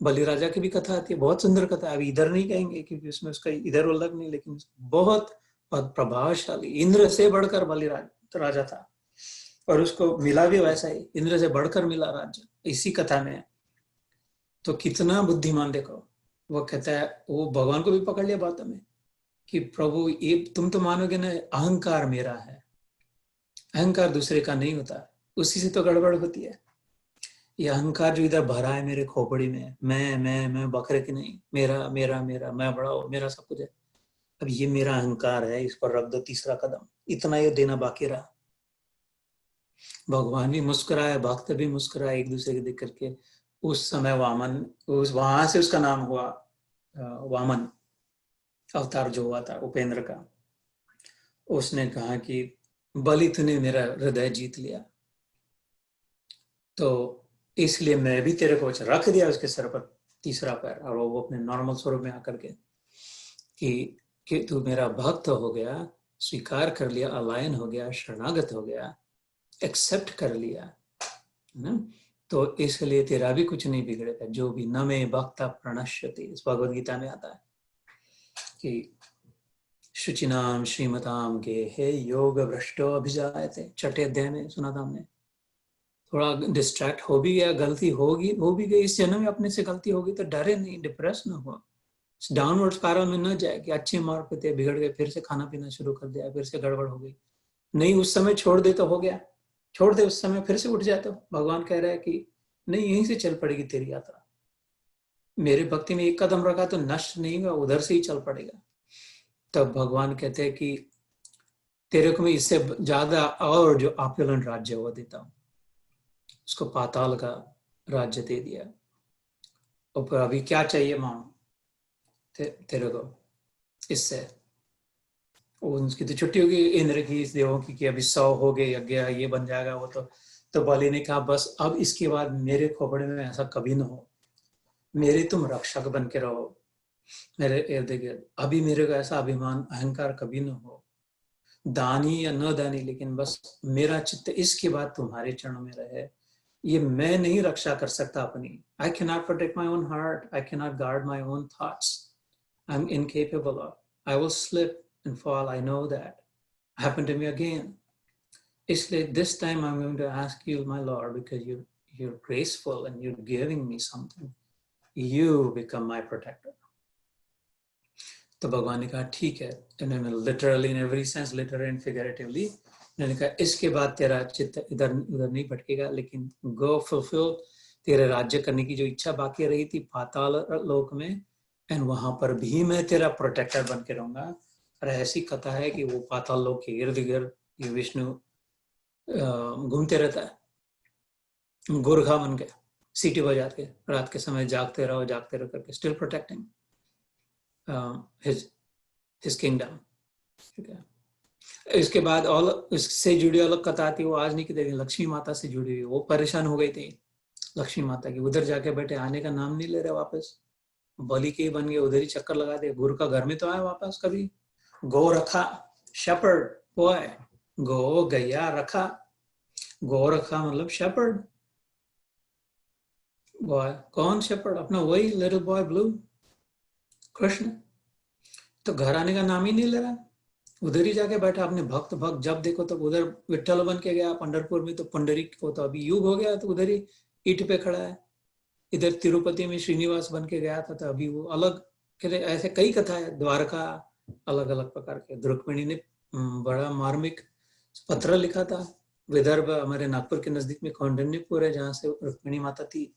बलि राजा की भी कथा आती है, बहुत सुंदर कथा है। अभी इधर नहीं कहेंगे क्योंकि उसमें उसका इधर उल्लेख नहीं, लेकिन बहुत प्रभावशाली, इंद्र से बढ़कर बलि राजा था, और उसको मिला भी वैसा ही, इंद्र से बढ़कर मिला राज्य इसी कथा में। तो कितना बुद्धिमान देखो, वो कहता है, वो भगवान को भी पकड़ लिया बात में कि प्रभु ये तुम तो मानोगे ना, अहंकार मेरा है, अहंकार दूसरे का नहीं होता, उसी से तो गड़बड़ होती है। ये अहंकार जो इधर भरा है मेरे खोपड़ी में, मैं बकरे की नहीं, मेरा मेरा मेरा, मैं बड़ा हूं, मेरा सब कुछ है, अब ये मेरा अहंकार है, इस पर रख दो तीसरा कदम, इतना ये देना बाकी रहा। भगवान भी मुस्कुराए, भक्त भी मुस्कुराए एक दूसरे के देख करके। उस समय वामन, उस वहां से उसका नाम हुआ वामन अवतार जो हुआ था उपेंद्र का। उसने कहा कि बलि तूने मेरा हृदय जीत लिया, तो इसलिए मैं भी तेरे को रख दिया उसके सर पर तीसरा पैर, और वो अपने नॉर्मल स्वरूप में आकर के कि तू मेरा भक्त हो गया, स्वीकार कर लिया, अलायन हो गया, शरणागत हो गया, एक्सेप्ट कर लिया ना, तो इसलिए तेरा भी कुछ नहीं बिगड़ेगा। जो भी न में भक्ता प्रणश्यति, इस भगवद गीता में आता है कि शुचिनाम श्रीमताम गेहे योग भ्रष्टो अभिजायते, छठे अध्याय में सुना था हमने। थोड़ा डिस्ट्रैक्ट हो भी गया, गलती होगी, हो भी गई इस जन्म में, अपने से गलती होगी तो डरे नहीं, डिप्रेस ना हो, डाउनवर्ड स्पाइरल में न जाए कि अच्छे मार्ग पे थे, बिगड़ गए, फिर से खाना पीना शुरू कर दिया, फिर से गड़बड़ हो गई। नहीं, उस समय छोड़ दे तो हो गया, छोड़ दे उस समय, फिर से उठ जाए तो भगवान कह रहा है कि नहीं, यहीं से चल पड़ेगी तेरी यात्रा। मेरे भक्ति में एक कदम रखा तो नष्ट नहीं हुआ, उधर से ही चल पड़ेगा। तब भगवान कहते हैं कि तेरे को मैं इससे ज्यादा और जो ऑपुलेंट राज्य वो देता हूँ, उसको पाताल का राज्य दे दिया। और अभी क्या चाहिए मानो तेरे को इससे। उनकी तो छुट्टी होगी इंद्र की, इस देवों की, कि अभी 100 हो गए यज्ञ, ये बन जाएगा वो तो बलि ने कहा बस अब इसके बाद मेरे खोपड़े में ऐसा कभी ना हो, मेरे तुम रक्षक बन के रहो, मेरे इर्द गिर्द, अभी मेरे को ऐसा अभिमान अहंकार कभी ना हो, दानी या न दानी, लेकिन बस मेरा चित्त इसके बाद तुम्हारे चरणों में रहे। ये मैं नहीं रक्षा कर सकता अपनी, I can not protect my own heart, I can not guard my own thoughts, I am incapable of, I will slip and fall, I know that happened to me again. Isliye this time I'm going to ask you, my Lord, because you're graceful and you're giving me something. You become my protector. तो भगवान ने कहा ठीक है, इन्होंने literally in every sense, literally and figuratively, इन्होंने कहा इसके बाद तेरा चित्त इधर उधर नहीं भटकेगा, लेकिन गो फुलफिल तेरे राज्य करने की जो इच्छा बाकी रही थी पाताल लोक में, एंड वहां पर भी मैं तेरा प्रोटेक्टर बन के रहूंगा। और ऐसी कथा है कि वो पाताल लोक के इर्द गिर्द विष्णु घूमते रहता है, गोरखा बन के, सीटी बजा के, रात के समय जागते रहो करके, स्टिल प्रोटेक्टिंग हिज किंगडम। ठीक है, इसके बाद और इससे जुड़ी अलग कथा आती है, वो आज नहीं की देखी, लक्ष्मी माता से जुड़ी हुई। वो परेशान हो गई थी लक्ष्मी माता की, उधर जाके बैठे, आने का नाम नहीं ले रहे वापस, बलि के बन गए, उधर ही चक्कर लगा दे, गुरु का घर में तो आए वापस कभी। गो रखा, शेपर्ड बॉय, गो गैया रखा, गो रखा मतलब शेपर्ड बॉय। कौन शेपर्ड? अपना वही लिटिल बॉय ब्लू, कृष्ण। तो घर आने का नाम ही नहीं ले रहा, उधर ही जाके बैठा अपने भक्त भक्त, जब देखो तब उधर विट्ठल बन के गया, पंढरपुर में तो पंडरिक को, तो अभी युग हो गया तो उधर ही ईट पे खड़ा है। इधर तिरुपति में श्रीनिवास बन के गया था, तो अभी वो अलग, कहते ऐसे कई कथा है, द्वारका, अलग अलग प्रकार के। रुक्मिणी ने बड़ा मार्मिक पत्र लिखा था, विदर्भ हमारे नागपुर के नजदीक में कौंडिन्यपुर है जहाँ से रुक्मिणी माता थी,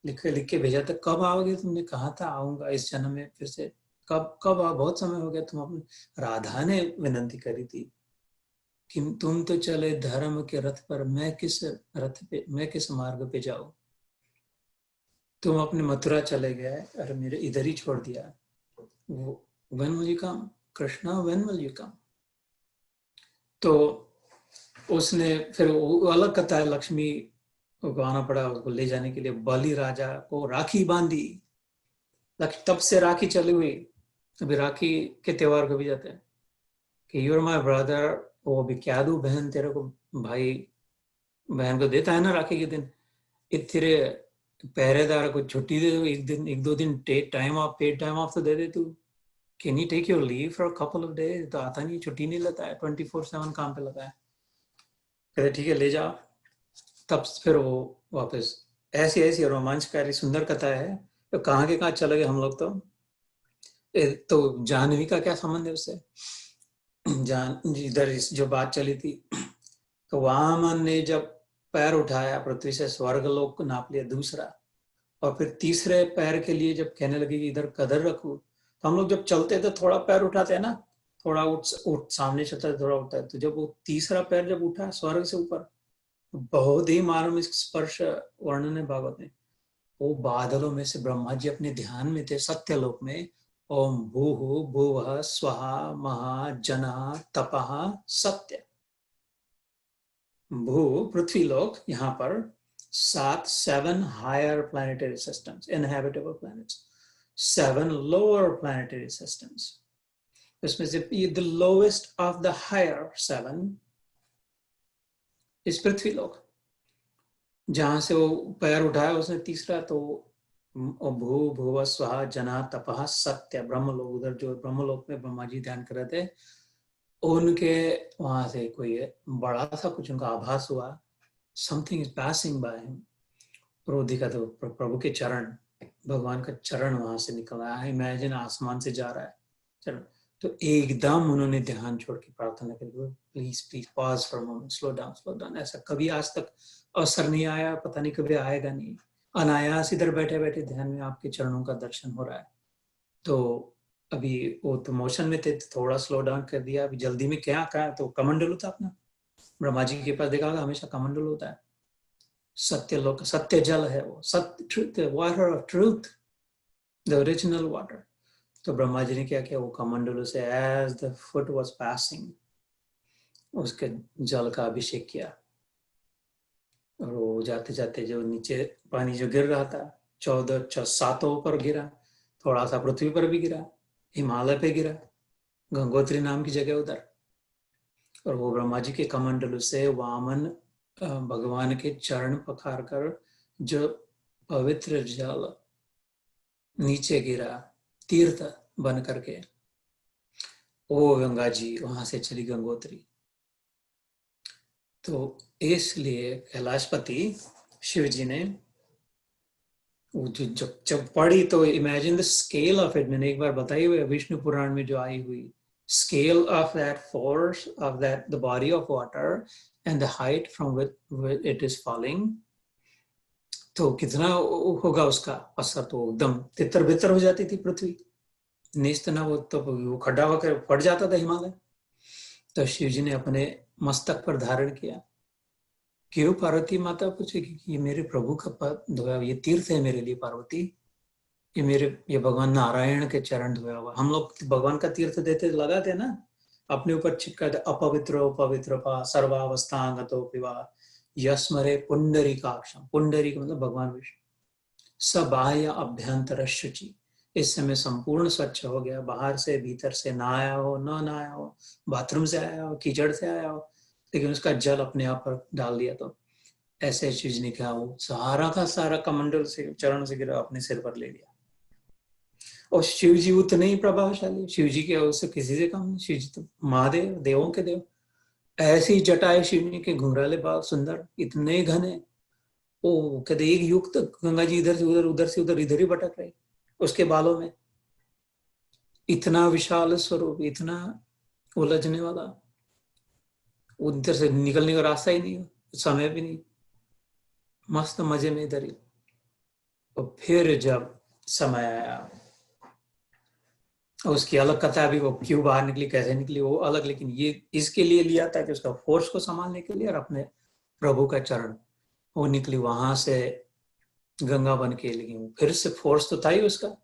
लिख के भेजा था, कब आओगे? तुमने कहा था आऊंगा इस जन्म में फिर से, कब आओ, बहुत समय हो गया। तुम अपने, राधा ने विनंती करी थी कि तुम तो चले धर्म के रथ पर, मैं किस रथ पे, मैं किस मार्ग पे जाऊं? तुम अपने मथुरा चले गए और मेरे इधर ही छोड़ दिया। When will you come? Krishna when will you come? तो उसने फिर अलग कथा है, लक्ष्मी को आना पड़ा उसको ले जाने के लिए, बलि राजा को राखी बांधी, तब से राखी चली हुई। अभी राखी के त्योहार को भी जाते हैं कि यूर माई ब्रदर, वो भी क्या दू बहन तेरे को, भाई बहन को देता है ना राखी के दिन, इतरे पहरेदार को छुट्टी दे दो, एक दो दिन time off, paid time off तो दे दे तू। Can you take your leave for couple of days? तो आता नहीं, छुट्टी नहीं लेता है, 24/7 काम पे लगा है। कहते ठीक है ले जाओ। तब फिर वो वापस, ऐसी ऐसी रोमांचकारी सुंदर कथा है। तो कहाँ के कहाँ चले गए हम लोग। तो जाह्नवी का क्या संबंध है उससे? जान इधर जो बात चली थी, तो वामन ने जब पैर उठाया पृथ्वी से, स्वर्ग लोक को नाप लिया दूसरा, और फिर तीसरे पैर के लिए जब कहने लगे कि इधर कदर रखू, तो हम लोग जब चलते तो थोड़ा पैर उठाते हैं ना, थोड़ा उठ सामने चलता है, थोड़ा उठता है। तो जब वो तीसरा पैर जब उठा स्वर्ग से ऊपर, तो बहुत ही मार्मिक स्पर्श वर्णन है भागवत में। वो बादलों में से ब्रह्मा जी अपने ध्यान में थे सत्यलोक में। ओम भूः भुवः स्वः महा जनः तपः सत्य। भू पृथ्वी लोक, यहाँ पर 7 higher planetary systems, inhabitable planets, 7 lower planetary systems. इसमें से the lowest of the higher 7 इस पृथ्वी लोक, जहां से वो पैर उठाया उसने तीसरा। तो भू भुव स्वः जना तपः सत्य, ब्रह्मलोक, उधर जो ब्रह्मलोक में ब्रह्मा जी ध्यान कर रहे थे, उनके वहां से कोई बड़ा सा कुछ उनका आभास हुआ, something is passing by him. क्रोधी का तो प्रभु के चरण, भगवान का चरण वहां से निकल रहा है, इमेजिन आसमान से जा रहा है चरण। तो एकदम उन्होंने ध्यान छोड़ के प्रार्थना करी, please please pause for moment, slow down. ऐसा कभी आज तक अवसर नहीं आया, पता नहीं कभी आएगा नहीं। अनायास इधर बैठे बैठे ध्यान में आपके चरणों का दर्शन हो रहा है। तो अभी वो तो मोशन में थे, थोड़ा स्लो डाउन कर दिया। अभी जल्दी में क्या कहा, तो कमंडल होता अपना, ब्रह्मा जी के पास देखा होगा हमेशा कमंडल होता है। सत्य लोक, सत्य जल है वो, सत्य truth, water of truth, the original water. तो ब्रह्मा जी ने क्या किया, वो कमंडलों से as the foot was passing, उसके जल का अभिषेक किया। और वो जाते जाते जो नीचे पानी जो गिर रहा था, 7 पर गिरा, थोड़ा सा पृथ्वी पर भी गिरा, हिमालय पे गिरा, गंगोत्री नाम की जगह उधर। और वो ब्रह्मा जी के कमंडलों से वामन भगवान के चरण पखार कर जो पवित्र जल नीचे गिरा, तीर्थ बन करके, ओ गंगा जी वहां से चली गंगोत्री। तो इसलिए कैलाशपति शिव जी ने जब पढ़ी, तो imagine the scale of it. मैंने एक बार बताई हुई विष्णु पुराण में जो आई हुई scale of that force of that the body of water and the height from which it is falling, तो कितना होगा उसका असर। तो एकदम तितर बितर हो जाती थी पृथ्वी, निस्त ना, वो तो वो खड्डा होकर फट जाता था हिमालय। तो शिव जी ने अपने मस्तक पर धारण किया। क्यों? पार्वती माता पूछेगी कि ये मेरे प्रभु का पद धोया, ये तीर्थ है मेरे लिए पार्वती, ये भगवान नारायण के चरण धोया हुआ। हम लोग भगवान का तीर्थ देते लगाते ना, अपने ऊपर चिपका दे, अपवित्रो पवित्र पा सर्वावस्थांगतो पिवा यस्मरे पुंडरीकाक्षम। पुंडरीक मतलब भगवान विष्णु। सबाह्य अभ्यंतर शुचि, इस समय संपूर्ण स्वच्छ हो गया, बाहर से भीतर से, नहाया हो न नहाया हो, बाथरूम से आया हो, कीचड़ से आया हो, लेकिन उसका जल अपने आप पर डाल दिया। तो ऐसे चीज ने क्या, वो सारा का सारा कमंडल से चरण से गिरा, अपने सिर पर ले लिया। और शिव जी उतने ही प्रभावशाली, शिव जी के उससे किसी से कम नहीं। शिव जी तो महादेव, देवों के देव। ऐसी जटाएं शिव जी के, घुंघराले बाल सुंदर, इतने घने। ओ कहते एक युग तक गंगा जी इधर से उधर, उधर से उधर, इधर ही भटक रहे उसके बालों में। इतना विशाल स्वरूप, इतना उलझने वाला, उधर से निकलने का रास्ता ही नहीं, समय भी नहीं, मस्त मजे में इधर ही। और फिर जब समय आया, उसकी अलग कथा भी, वो क्यों बाहर निकली, कैसे निकली, वो अलग। लेकिन ये इसके लिए लिया था कि उसका फोर्स को संभालने के लिए, और अपने प्रभु का चरण, वो निकली वहां से गंगा बन के। लेकिन फिर से फोर्स तो था ही उसका,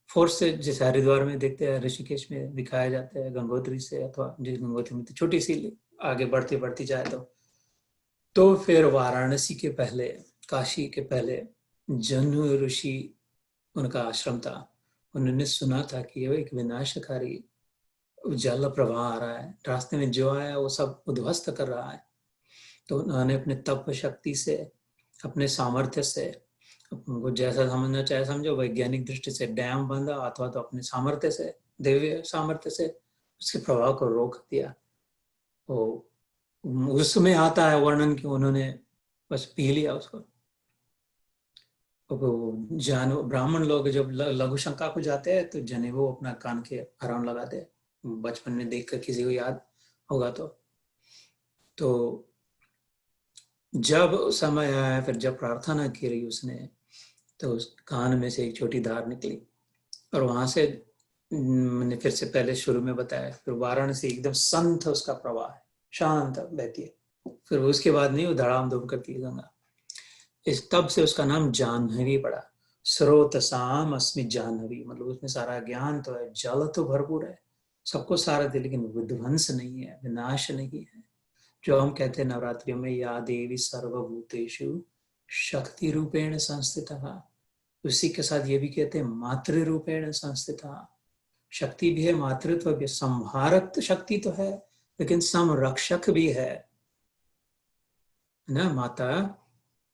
फोर्स से, जैसे हरिद्वार में देखते हैं, ऋषिकेश में दिखाया जाता है, गंगोत्री से, अथवा जिस गंगोत्री में तो छोटी सी आगे बढ़ती बढ़ती जाए। तो फिर वाराणसी के पहले, काशी के पहले जनु ऋषि, उनका आश्रम था। उन्होंने सुना था कि एक विनाशकारी जल प्रवाह आ रहा है, रास्ते में जो आया वो सब उद्ध्वस्त कर रहा है। तो उन्होंने अपने तप शक्ति से अपने सामर्थ्य से, उनको जैसा समझना चाहे समझो, वैज्ञानिक दृष्टि से डैम बांधा अथवा तो अपने सामर्थ्य से, दैवीय सामर्थ्य से उसके प्रभाव को रोक दिया। तो उसमें आता है वर्णन कि उन्होंने बस पी लिया उसको। तो जान ब्राह्मण लोग जब लघु शंका को जाते हैं तो जनेऊ अपना कान के हरण लगाते हैं, बचपन में देखकर किसी को याद होगा तो जब समय आया, फिर जब प्रार्थना की रही उसने, तो उस कान में से एक छोटी धार निकली और वहां से मैंने फिर से पहले शुरू में बताया, फिर वाराणसी एकदम संत उसका प्रवाह है, शांत बहती है। फिर उसके बाद नहीं वो धड़ाम धूम करती है गंगा। इस तब से उसका नाम जाह्नवी पड़ा। स्रोतसाम अस्मि जाह्नवी, मतलब उसमें सारा ज्ञान तो है, जल तो भरपूर है, सबको सारा दे, लेकिन विध्वंस नहीं है, विनाश नहीं है। जो हम कहते हैं नवरात्रियों में, या देवी सर्वभूतेषु शक्ति रूपेण संस्थिता, उसी के साथ ये भी कहते हैं मातृ रूपेण संस्थिता। शक्ति भी है, मातृत्व भी, संहारक शक्ति तो है, लेकिन संरक्षक भी है ना।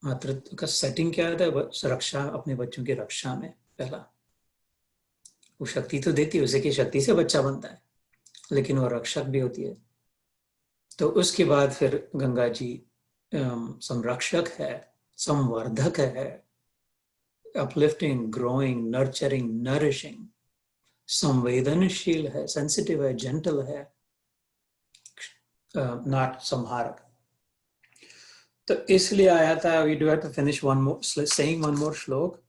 मातृत्व का सेटिंग क्या होता है? सुरक्षा, अपने बच्चों की रक्षा में पहला वो शक्ति तो देती है, उसे की शक्ति से बच्चा बनता है, लेकिन वो रक्षक भी होती है। तो उसके बाद फिर गंगा जी संरक्षक है, संवर्धक है, अपलिफ्टिंग, ग्रोइंग, नर्चरिंग, नरिशिंग, संवेदनशील है, सेंसिटिव है, जेंटल है, नॉट संहारक। तो इसलिए आया था, we do have to finish one more saying one more shloka.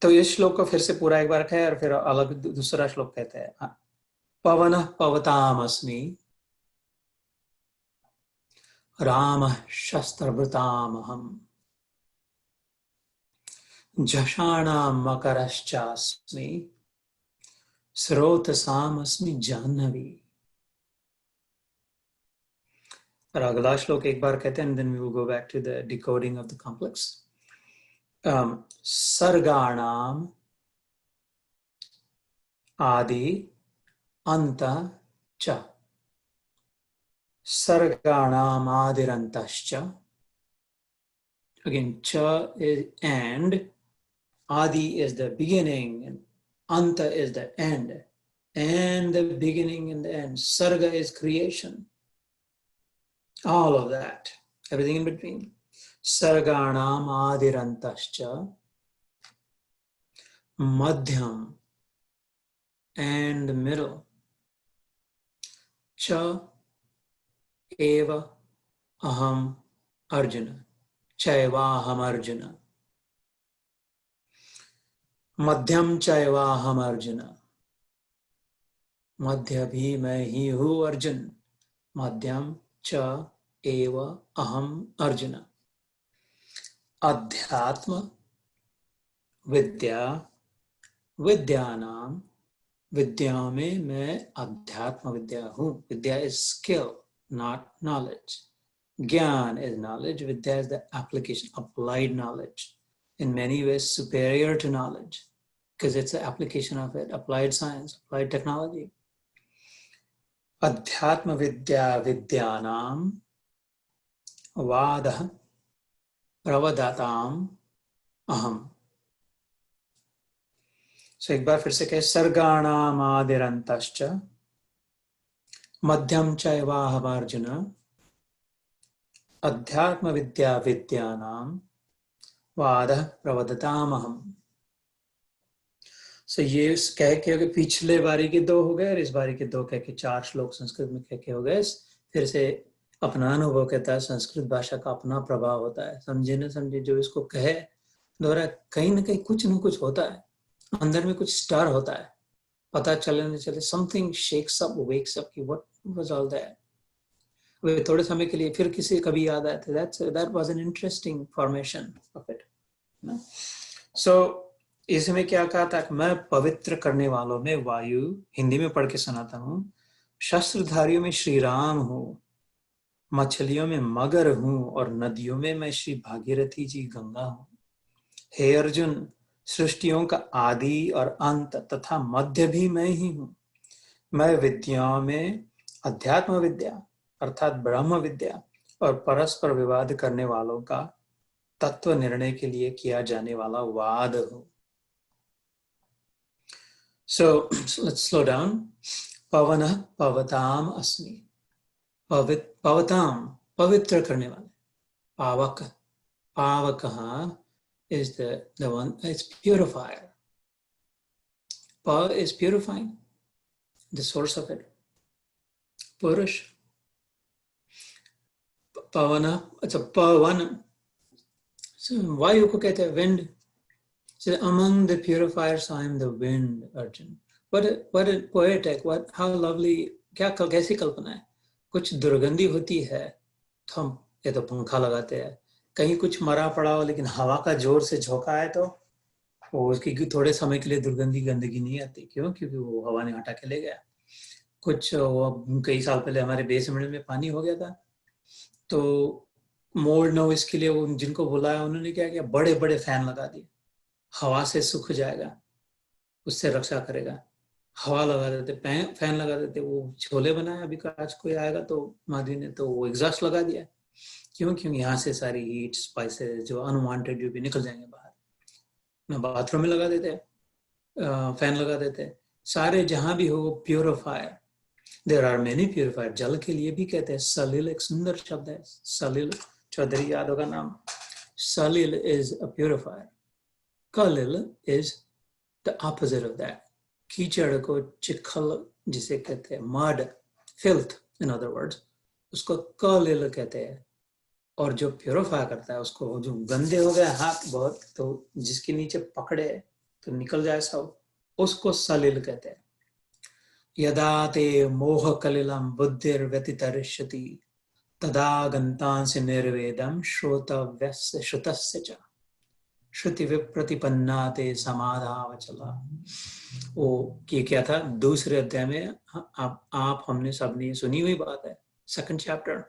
तो इस श्लोक को फिर से पूरा एक बार कहे और फिर अलग दूसरा श्लोक कहते हैं। पवन पवतामस्मि राम शस्त्रभृतामहम् झषाणां मकरश्चास्मि स्रोतसामस्मि जाह्नवी। और अगला श्लोक एक बार कहते हैं, then we will go back to the decoding of the complex. सर्गाणाम आदि अंत च, सर्गाणाम आदिरंतश्च, again cha is and, adi is the beginning and anta is the end, and the beginning and the end, sarga is creation, all of that, everything in between. Sarganam adirantascha, madhyam and middle, cha eva aham arjuna, chaivaham arjuna, मध्यम चैवाहम अर्जुन, मध्य भी मैं ही हूँ अर्जुन, मध्यम च एव अहम अर्जुन। अध्यात्म विद्या, विद्यानाम, विद्या में मैं अध्यात्म विद्या हूँ। विद्या इज स्किल, नॉट नॉलेज। ज्ञान is knowledge, Vidya is the application, applied knowledge, in many ways superior to knowledge because it's the application of it, applied science, applied technology. Adhyatma vidya vidyanam vadah pravadatam aham. So एक बार फिर से कहे, सर्गाणाम आदिरंतश्च मध्यम चैवाहम अर्जुन अध्यात्म विद्या विद्यानाम वादः प्रवदतामहम्। So ये कह के पिछले बारी के 2 हो गए और इस बारी के 2 कह के 4 श्लोक संस्कृत में कह के हो गए। फिर से अपना अनुभव कहता है, संस्कृत भाषा का अपना प्रभाव होता है। समझे न समझे, जो इसको कहे दोहरा, कहीं ना कहीं कुछ न कुछ होता है, अंदर में कुछ स्टार होता है, पता चले न चले, something shakes up, wakes up कि व्हाट वाज ऑल दैट। वे थोड़े समय के लिए फिर किसी कभी याद आया था, that was an interesting formation of it. So इसमें क्या कहा था, मैं पवित्र करने वालों में वायु, हिंदी में पढ़ के सुनाता हूँ, शस्त्रधारियों में श्री राम हूँ, मछलियों में मगर हूँ और नदियों में मैं श्री भागीरथी जी गंगा हूँ। हे अर्जुन, सृष्टियों का आदि और अंत तथा मध्य भी मैं ही हूँ। मैं विद्याओं में अध्यात्म विद्या अर्थात ब्रह्म विद्या और परस्पर विवाद करने वालों का तत्व निर्णय के लिए किया जाने वाला वाद हो। So let's slow down. Pavana pavatam asmi. Pavatam, pavitra karne wale. Pavaka. Pavakaha is the one, it's purifier. Pa is purifying, the source of it. Purush. Pavana, it's a pavana. So vayu ko kehte hai wind. So among the purifiers, I am the wind, Arjun. What a poetic, how lovely, कैसी कल्पना है। कुछ दुर्गंधी होती है तो हम ये तो पंखा लगाते हैं, कहीं कुछ मरा पड़ा हो लेकिन हवा का जोर से झोंका है तो वो उसकी थोड़े समय के लिए दुर्गंधी गंदगी नहीं आती। क्यों? क्योंकि वो हवा ने हटा के ले गया। कुछ कई साल पहले हमारे बेसमेंट में पानी हो गया था, तो मोल्ड न हो इसके लिए वो जिनको बुलाया उन्होंने क्या किया, बड़े बड़े फैन लगा दिए, हवा से सूख जाएगा, उससे रक्षा करेगा। हवा लगा देते, फैन लगा देते, वो छोले बनाए। अभी आज कोई आएगा तो माधवी ने तो वो एग्जॉस्ट लगा दिया। क्यों? क्योंकि यहाँ से सारी हीट, स्पाइसेस जो अनवांटेड जो भी निकल जाएंगे बाहर। ना बाथरूम में लगा देते, फैन लगा देते, सारे जहां भी हो purifier. There are many purifier. जल के लिए भी कहते हैं सलिल, एक सुंदर शब्द है सलिल, चौधरी यादव का नाम। सलिल इज अ प्योरीफायर, कलिल is the opposite of that. कीचड़ को चिखल जिसे कहते हैं, mud, filth in other words, उसको कलिल कहते हैं। और जो प्योरीफाई करता है उसको, जो गंदे हो गए हाथ बहुत, तो जिसके नीचे पकड़े तो निकल जाए सब, उसको सलिल कहते हैं। यदा ते मोह कलिलम बुद्धिर व्यतितरिष्यति तदा गंतांसि निर्वेदम श्रोतव्यस्य श्रुतस्य च श्रुति विप्रतिपन्ना ते समाधावचला। वो ये क्या था, दूसरे अध्याय में आप हमने सबने सुनी हुई बात है, सेकंड चैप्टर।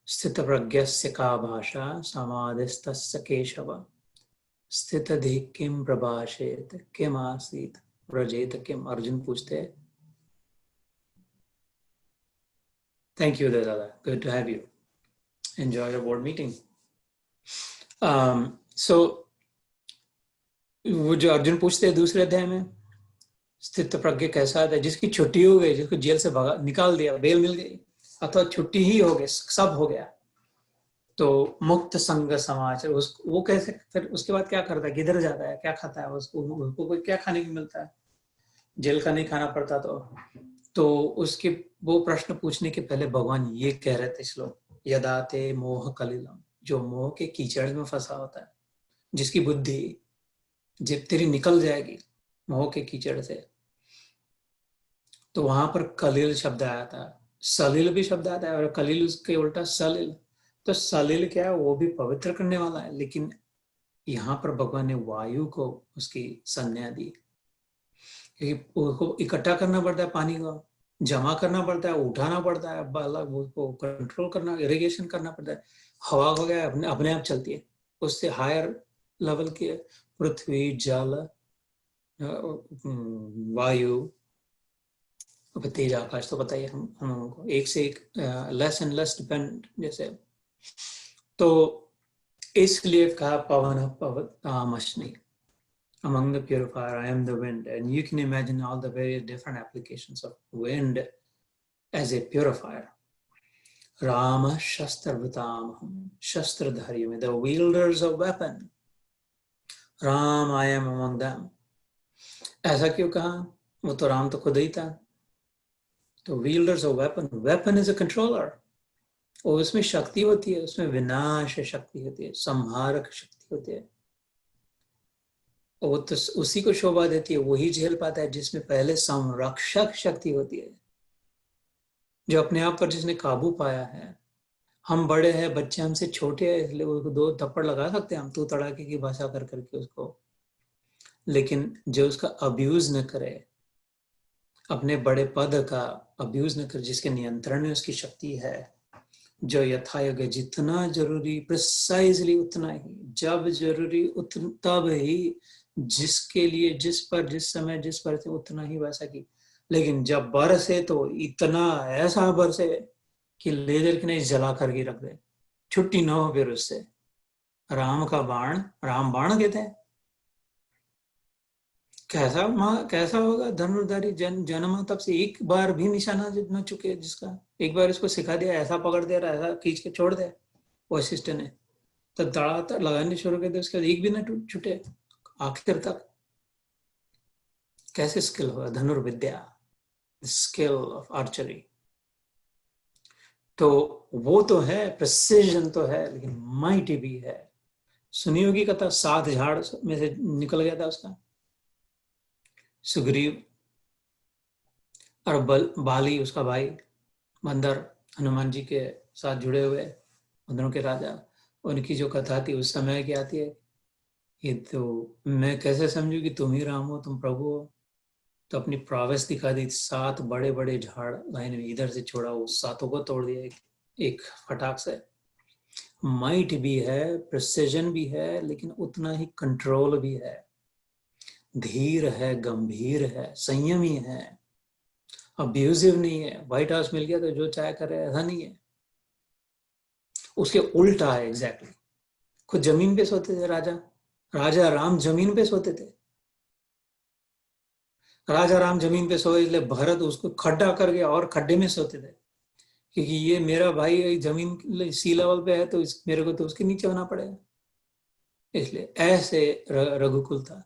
स्थित प्रज्ञस्य का भाषा समाधिस्तस्य केशव स्थितधि किम प्रभाषेत किम आसीत व्रजेत किम। अर्जुन पूछते। Thank you dada, good to have you, enjoy your board meeting. So वो जो अर्जुन पूछते हैं दूसरे अध्याय में, स्थित प्रज्ञ कैसा है, जिसकी छुट्टी हो गई, जिसको जेल से भगा निकाल दिया, बेल मिल गई, अथवा छुट्टी ही हो गई, सब हो गया, तो मुक्त संग समाज। वो कैसे, फिर उसके बाद क्या करता है, किधर जाता है, क्या खाता है, उसको कोई क्या खाने को मिलता है, जेल का नहीं खाना पड़ता। तो उसके वो प्रश्न पूछने के पहले भगवान ये कह रहे थे श्लोक, यदाते मोह कलिलम, जो मोह के कीचड़ में फंसा होता है, जिसकी बुद्धि जब तेरी निकल जाएगी मोह के कीचड़ से, तो वहां पर कलिल शब्द आया था, सलिल भी शब्द आता है, और कलिल उसके उल्टा सलिल। तो सलिल क्या है, वो भी पवित्र करने वाला है, लेकिन यहाँ पर भगवान ने वायु को उसकी संज्ञा दी, क्योंकि उसको इकट्ठा करना पड़ता है, पानी को जमा करना पड़ता है, उठाना पड़ता है, उसको कंट्रोल करना, इरिगेशन करना पड़ता है। हवा हो गया अपने आप चलती है, उससे हायर लेवल के पृथ्वी, जल, वायु, तेज आकाश, तो बताइए हम लोगों को एक से एक लेस एंड लेस डिपेंड जैसे। तो इसलिए कहा पवन पवतामश्नि, among the purifier I am the wind, and you can imagine all the various different applications of wind as a purifier. Rama Shastravutamaham, Shastradhari, the wielders of weapon. Ram, I am among them. ऐसा क्यों कहा? वो तो राम तो खुद ही था। तो wielders of weapon, weapon is a controller. और उसमें शक्ति होती है, उसमें विनाश शक्ति होती है, संहारक शक्ति होती है। वो तो उसी को शोभा देती है, वही झेल पाता है जिसमें पहले संरक्षक शक्ति होती है, जो अपने आप पर जिसने काबू पाया है। हम बड़े हैं, बच्चे हमसे छोटे हैं, इसलिए उसको 2 थप्पड़ लगा सकते हैं हम, तू तड़ाके की भाषा कर करके उसको, लेकिन जो उसका अब्यूज न करे, अपने बड़े पद का अब्यूज न करे, जिसके नियंत्रण में उसकी शक्ति है, जो यथायोग्य जितना जरूरी प्रिसाइजली उतना ही, जब जरूरी तब ही, जिसके लिए जिस पर जिस समय जिस पर से उतना ही वैसा की। लेकिन जब बरसे तो इतना ऐसा बरसे कि लेजर की नहीं जला करके रख दे, छुट्टी ना हो फिर उससे। राम का बाण, राम बाण कहते हैं। कैसा होगा धनुर्धारी, जन्म तब से एक बार भी निशाना न चुके, जिसका एक बार इसको सिखा दिया, ऐसा पकड़ दिया, ऐसा खींच के छोड़ दे वशिष्ठ ने, तो धड़ाधड़ लगाने शुरू कर दिया, उसके बाद एक भी न छूटे आखिर तक। कैसे स्किल होगा धनुर्विद्या, स्किल ऑफ आर्चरी। तो वो तो है, प्रिसिजन तो है, लेकिन माइटी भी है। सुनी होगी कथा, 7 झाड़ में से निकल गया था उसका, सुग्रीव और बाली उसका भाई, बंदर, हनुमान जी के साथ जुड़े हुए बंदरों के राजा, उनकी जो कथा थी उस समय की आती है। ये तो मैं कैसे समझू कि तुम ही राम हो, तुम प्रभु हो। तो अपनी प्रॉवेस दिखा दी, 7 बड़े बड़े झाड़ लाइन में इधर से छोड़ा, वो 7 को तोड़ दिया एक फटाक से। माइट भी है, प्रिसिजन भी है, लेकिन उतना ही कंट्रोल भी है, धीर है, गंभीर है, संयमी है, अब्यूजिव नहीं है। व्हाइट हाउस मिल गया तो जो चाहे करे, ऐसा नहीं है, उसके उल्टा है एग्जैक्टली। खुद जमीन पे सोते थे राजा, राजा राम जमीन पे सोते थे। राजा राम जमीन पे सोए, इसलिए भरत उसको खड्डा कर गया और खड्डे में सोते थे, क्योंकि ये मेरा भाई जमीन सी लेवल पे है, तो मेरे को तो उसके नीचे होना पड़ेगा। इसलिए ऐसे रघुकुल था,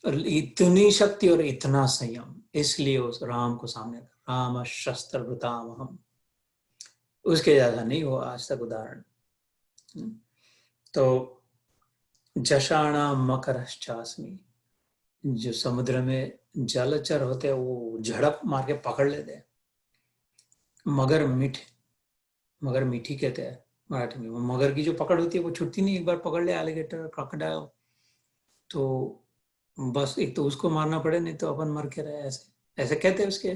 और इतनी शक्ति और इतना संयम, इसलिए उस राम को सामने, राम शस्त्र वृतामहम, उसके ज्यादा नहीं हुआ आज तक उदाहरण। तो जशाणा मकरश्चास्मि, जो समुद्र में जलचर होते हैं वो झड़प मार के पकड़ लेते हैं। मगर मीठी कहते हैं मराठी में। वो मगर की जो पकड़ होती है वो छुटती नहीं, एक बार पकड़ ले एलिगेटर, क्रोकोडाइल, तो बस एक तो उसको मारना पड़े, नहीं तो अपन मर के रहे, ऐसे ऐसे कहते हैं उसके।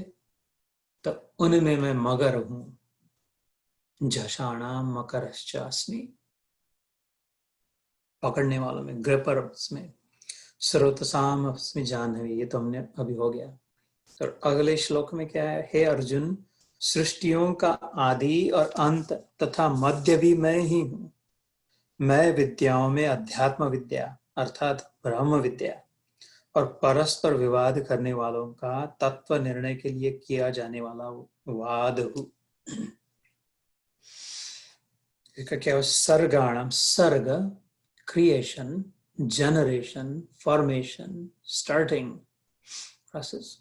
तो उनमें मैं मगर हूं, झषाणा मकरश्चास्मि, पकड़ने वालों में, ग्रेपर में। स्रोतसाम अस्मि जाह्नवी, ये तो हमने अभी हो गया। तो अगले श्लोक में क्या है, हे अर्जुन, सृष्टियों का आदि और अंत तथा मध्य भी मैं ही हूं। मैं विद्याओं में अध्यात्म विद्या अर्थात ब्रह्म विद्या और परस्पर विवाद करने वालों का तत्व निर्णय के लिए किया जाने वाला वाद हूं। इसका क्या है, सर्गाणम, सर्ग creation, generation, formation, starting process,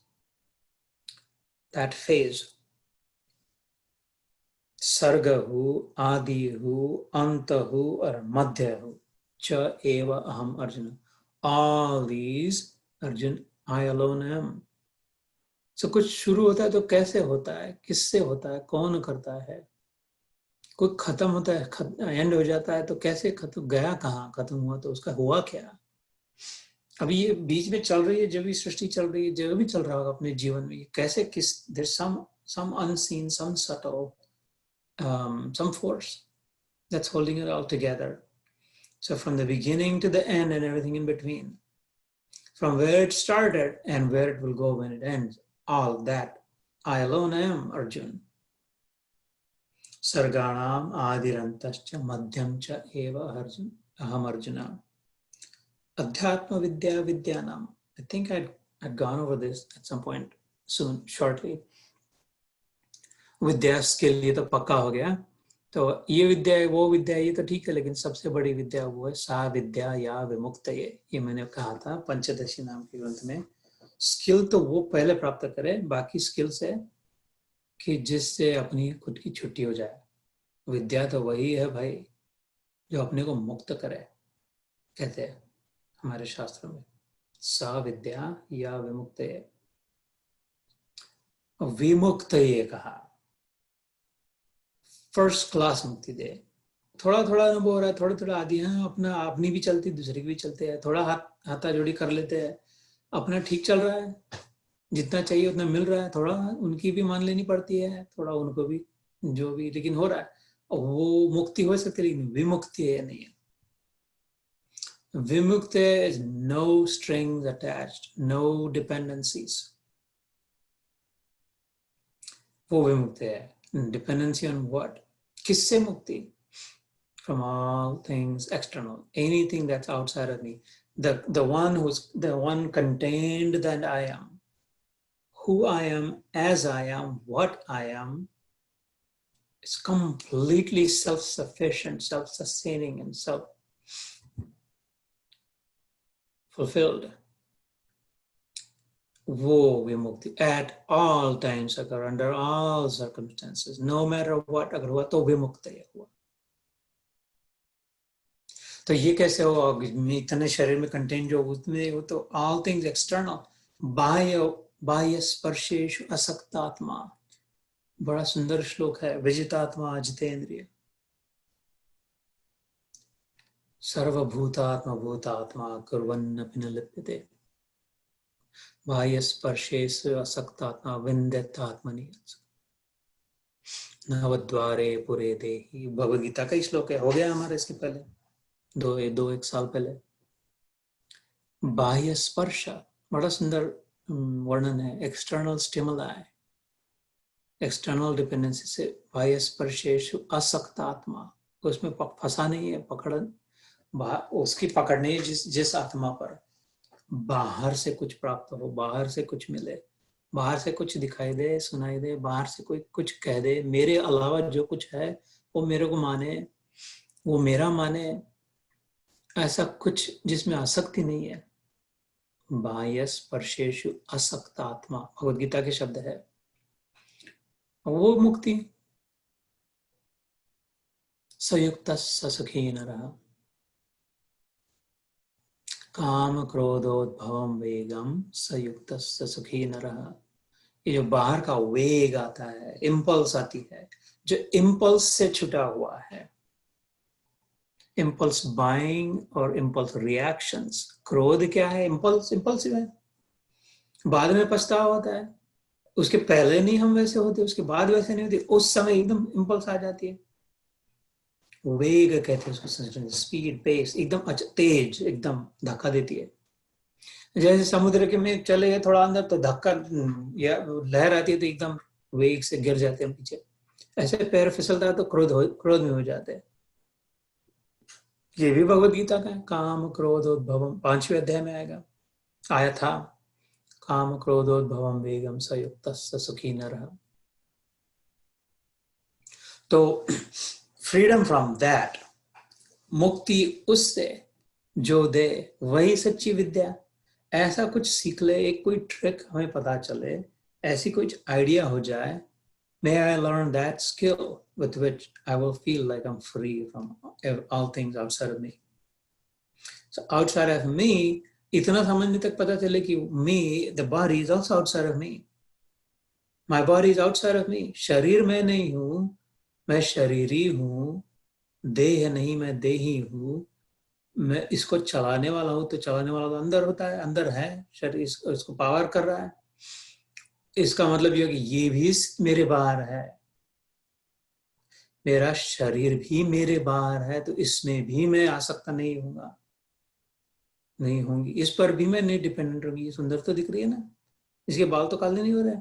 that phase. सर्ग हूँ, आदि हूँ, अंत हूँ और मध्य हूँ। च एव अहम Arjun, all these Arjun I alone am. सब कुछ शुरू होता है तो कैसे होता है, किससे होता है, कौन करता है। कोई खत्म होता है, एंड हो जाता है तो कैसे खत्म, गया कहाँ, खत्म हुआ तो उसका हुआ क्या। अभी ये बीच में चल रही है, जो भी सृष्टि चल रही है, जो भी चल रहा होगा अपने जीवन में, कैसे, किस, there some unseen, some subtle, some force that's holding it all together. So from the beginning to the end and everything in between, from where it started and where it will go when it ends, all that I alone am Arjun. Sarganam adirantascha madhyam cha eva Arjun aham Arjuna. Adhyatma vidya vidyanam. I think I'd gone over this at some point soon, shortly. Vidya skill ये तो पक्का हो गया। तो ये विद्या है, वो विद्या है, ये तो ठीक है, लेकिन सबसे बड़ी विद्या वो है सा विद्या या विमुक्त। ये मैंने कहा था पंचदशी नाम के ग्रंथ में। स्किल तो वो पहले प्राप्त करे, बाकी स्किल्स है कि जिससे अपनी खुद की छुट्टी हो जाए। विद्या तो वही है भाई जो अपने को मुक्त करे, कहते हैं हमारे शास्त्रों में, सा विद्या या विमुक्त। विमुक्त ये कहा, फर्स्ट क्लास मुक्ति दे। थोड़ा थोड़ा अनुभव हो रहा है, थोड़ा थोड़ा आदि है, अपना अपनी भी चलती, दूसरी की भी चलते हैं, थोड़ा हाथा जोड़ी कर लेते हैं, अपना ठीक चल रहा है, जितना चाहिए उतना मिल रहा है, थोड़ा उनकी भी मान लेनी पड़ती है, थोड़ा उनको भी, जो भी, लेकिन हो रहा है। और वो मुक्ति हो सकती है, लेकिन विमुक्ति है नहीं है। विमुक्त is no strings attached, no dependencies. वो विमुक्त है। डिपेंडेंसी ऑन व्हाट, किससे मुक्ति, from all things external, anything that's outside of me. The one contained that I am, who I am, as I am, what I am, is completely self-sufficient, self-sustaining, and self-fulfilled. वो विमुक्ति at all times अगर under all circumstances, no matter what अगर हुआ तो विमुक्त है हुआ. तो ये कैसे हो, इतने शरीर में कंटेन जो उसमें वो तो all things external, बाह्य स्पर्शेषु असक्तात्मा. बड़ा सुंदर श्लोक है, विजितात्मा जितेंद्रिय. सर्वभूतात्मा भूतात्मा कुर्वन्नपि न लिप्यते. बाह्य स्पर्शेषु असक्तात्मा विन्दत्यात्मनि. नवद्वारे पुरे देहि. भगवद गीता का ही श्लोक है, हो गया हमारे इसके पहले एक साल पहले. बाह्य स्पर्श बड़ा सुंदर वर्णन है. एक्सटर्नल स्टिमुलाई, एक्सटर्नल डिपेंडेंसी से बाह्य स्पर्शेषु असक्त आत्मा, उसमें फंसा नहीं है, उसकी पकड़ नहीं है. जिस आत्मा पर बाहर से कुछ प्राप्त हो, बाहर से कुछ मिले, बाहर से कुछ दिखाई दे, सुनाई दे, बाहर से कोई कुछ कह दे, मेरे अलावा जो कुछ है वो मेरे को माने, वो मेरा माने, ऐसा कुछ जिसमें आसक्ति नहीं है. बाह्य स्पर्शेषु असक्त आत्मा भगवद गीता के शब्द है. वो मुक्ति. सयुक्त सुखी नरः काम क्रोधोद्भवम वेगम सयुक्त सुखी नरः. ये जो बाहर का वेग आता है, इम्पल्स आती है, जो इम्पल्स से छुटा हुआ है, इम्पल्स बाइंग और इम्पल्स रिएक्शंस. क्रोध क्या है? इम्पल्सिव है, बाद में पछतावा होता है. उसके पहले नहीं हम वैसे होते, उसके बाद वैसे नहीं होते, उस समय एकदम इम्पल्स आ जाती है. वेग कहते हैं उसको, स्पीड, पेस, एकदम तेज, एकदम धक्का देती है. जैसे समुद्र के में चले गए थोड़ा अंदर तो धक्का या लहर आती है तो एकदम वेग से गिर जाते हैं पीछे. ऐसे पैर फिसलता है तो क्रोध में हो जाते हैं. ये भी भगवद गीता का है. काम क्रोधोद्भवम 5वें अध्याय में आया था. काम क्रोधोद्भवम वेगम सयुक्त सुखी नरः. तो फ्रीडम फ्रॉम दैट, मुक्ति उससे जो दे वही सच्ची विद्या. ऐसा कुछ सीख ले, एक कोई ट्रिक हमें पता चले, ऐसी कुछ आइडिया हो जाए. May I learn that skill with which I will feel like I'm free from all things outside of me. So outside of me, इतना समझने तक पता चले कि me, the body is also outside of me. My body is outside of me. शरीर मैं नहीं हूँ, मैं शरीरी हूँ. देह नहीं, मैं देही हूँ. मैं इसको चलाने वाला हूँ, तो चलाने वाला तो अंदर होता है, अंदर है शरीर, इसको पावर कर रहा है. इसका मतलब ये कि ये भी मेरे बाहर है, मेरा शरीर भी मेरे बाहर है, तो इसमें भी मैं आसक्त नहीं होऊंगा, नहीं होंगी. इस पर भी मैं नहीं डिपेंडेंट होंगी. सुंदर तो दिख रही है ना, इसके बाल तो काले नहीं हो रहे.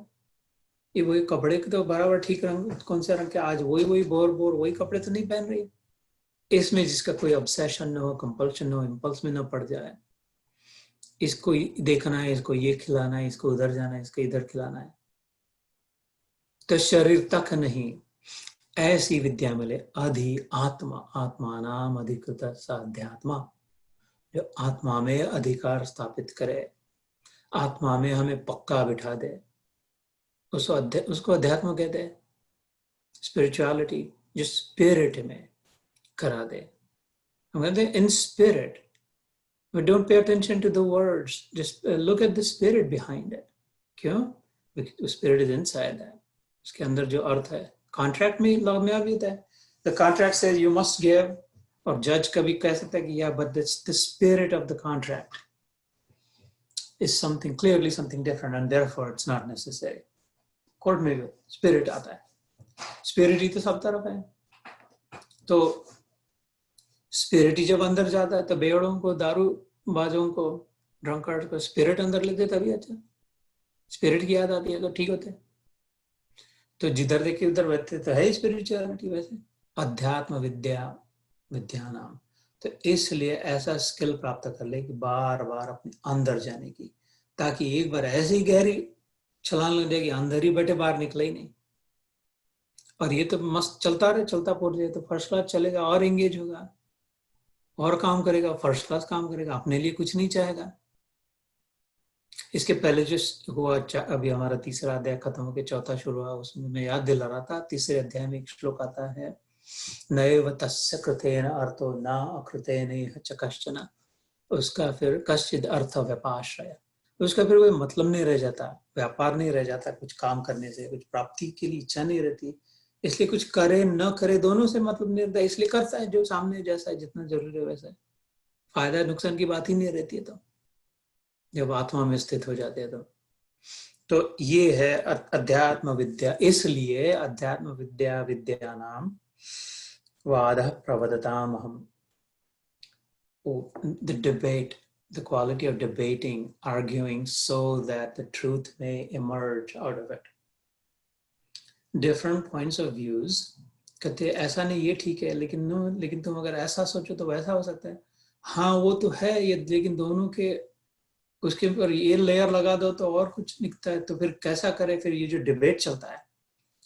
ये वही कपड़े के तो बराबर ठीक रंग, कौन सा रंग के, आज वही बोर वही कपड़े तो नहीं पहन रही. इसमें जिसका कोई ऑब्सेशन न हो, कंपल्शन न हो, इम्पल्स में न पड़ जाए, इसको देखना है, इसको ये खिलाना है, इसको उधर जाना है, इसको इधर खिलाना है, तो शरीर तक नहीं. ऐसी विद्या मिले अधि आत्मा, आत्मानाम अधिकृत साध्यात्मा, जो आत्मा में अधिकार स्थापित करे, आत्मा में हमें पक्का बिठा दे. उसको अध्यात्म कहते हैं. स्पिरिचुअलिटी जो स्पिरिट में करा दे. हम कहते हैं in spirit. We don't pay attention to the words. Just look at the spirit behind it. क्यों? The spirit is inside that. उसके अंदर जो अर्थ है. कॉन्ट्रैक्ट में लॉ में भी होता है. The contract says you must give. और जज कभी कह सकता है कि yeah, but the spirit of the contract is something clearly something different, and therefore it's not necessary. Court में भी स्पिरिट आता है. स्पिरिट ही तो सब तरफ है. तो स्पिरिट ही जब अंदर जाता है तो बेवड़ों को, दारू बाजों को, ड्रंकर्ड को स्पिरिट अंदर लेते तभी अच्छा. स्पिरिट की याद आती है तो ठीक होते. तो जिधर देखिए उधर बैठते तो है स्पिरिचुअलिटी. वैसे अध्यात्म विद्या विद्या नाम। तो इसलिए ऐसा स्किल प्राप्त कर ले कि बार बार अपने अंदर जाने की, ताकि एक बार ऐसी गहरी छलांग लग जाए कि अंदर ही बैठे बाहर निकले ही नहीं। और ये तो मस्त चलता रहे, चलता पूर जाए तो फर्स्ट क्लास चलेगा, और एंगेज होगा, और काम करेगा, फर्स्ट क्लास काम करेगा, अपने लिए कुछ नहीं चाहेगा। इसके पहले जो हुआ, अभी हमारा तीसरा अध्याय खत्म होकर चौथा शुरू हुआ, उसमें मैं याद दिला रहा था, तीसरे अध्याय में एक श्लोक आता है, नैव तस्य कृतेन अर्थो न अकृतेन च कश्चन। उसका फिर कश्चिद अर्थ व्यापाश्रय, उसका फिर कोई मतलब नहीं रह जाता, व्यापार नहीं रह जाता, कुछ काम करने से कुछ प्राप्ति के लिए इच्छा नहीं रहती, इसलिए कुछ करे न करे दोनों से मतलब नहीं रहता, इसलिए करता है जो सामने जैसा है, जितना जरूरी है वैसा है, फायदा नुकसान की बात ही नहीं रहती है। तो जब आत्मा में स्थित हो जाते हैं तो ये है अध्यात्म विद्या। इसलिए अध्यात्म विद्या विद्या नाम वाद प्रवदताम हम। The debate, the quality of debating, arguing so that the truth may emerge out of it. Different points of views, कहते ऐसा नहीं ये ठीक है, लेकिन तुम अगर ऐसा सोचो तो वैसा हो सकता है। हाँ वो तो है ये, लेकिन दोनों के उसके ऊपर ये लेयर लगा दो तो और कुछ निकलता है, तो फिर कैसा करे। फिर ये जो डिबेट चलता है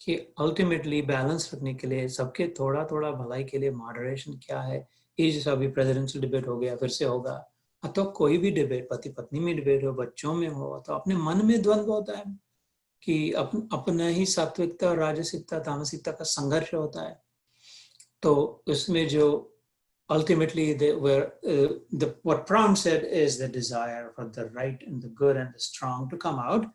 कि अल्टीमेटली बैलेंस रखने के लिए, सबके थोड़ा थोड़ा भलाई के लिए मॉडरेशन क्या है। ये जैसा अभी प्रेसिडेंशियल डिबेट हो गया, फिर से होगा, अथवा कोई भी डिबेट, पति पत्नी में डिबेट हो, बच्चों में हो, तो अपने मन में द्वंद्व होता है कि अपना ही सात्विकता और राजसिकता तामसिकता का संघर्ष होता है। तो उसमें जो ultimately what Brown said is the desire for the right and the good and the strong to come out.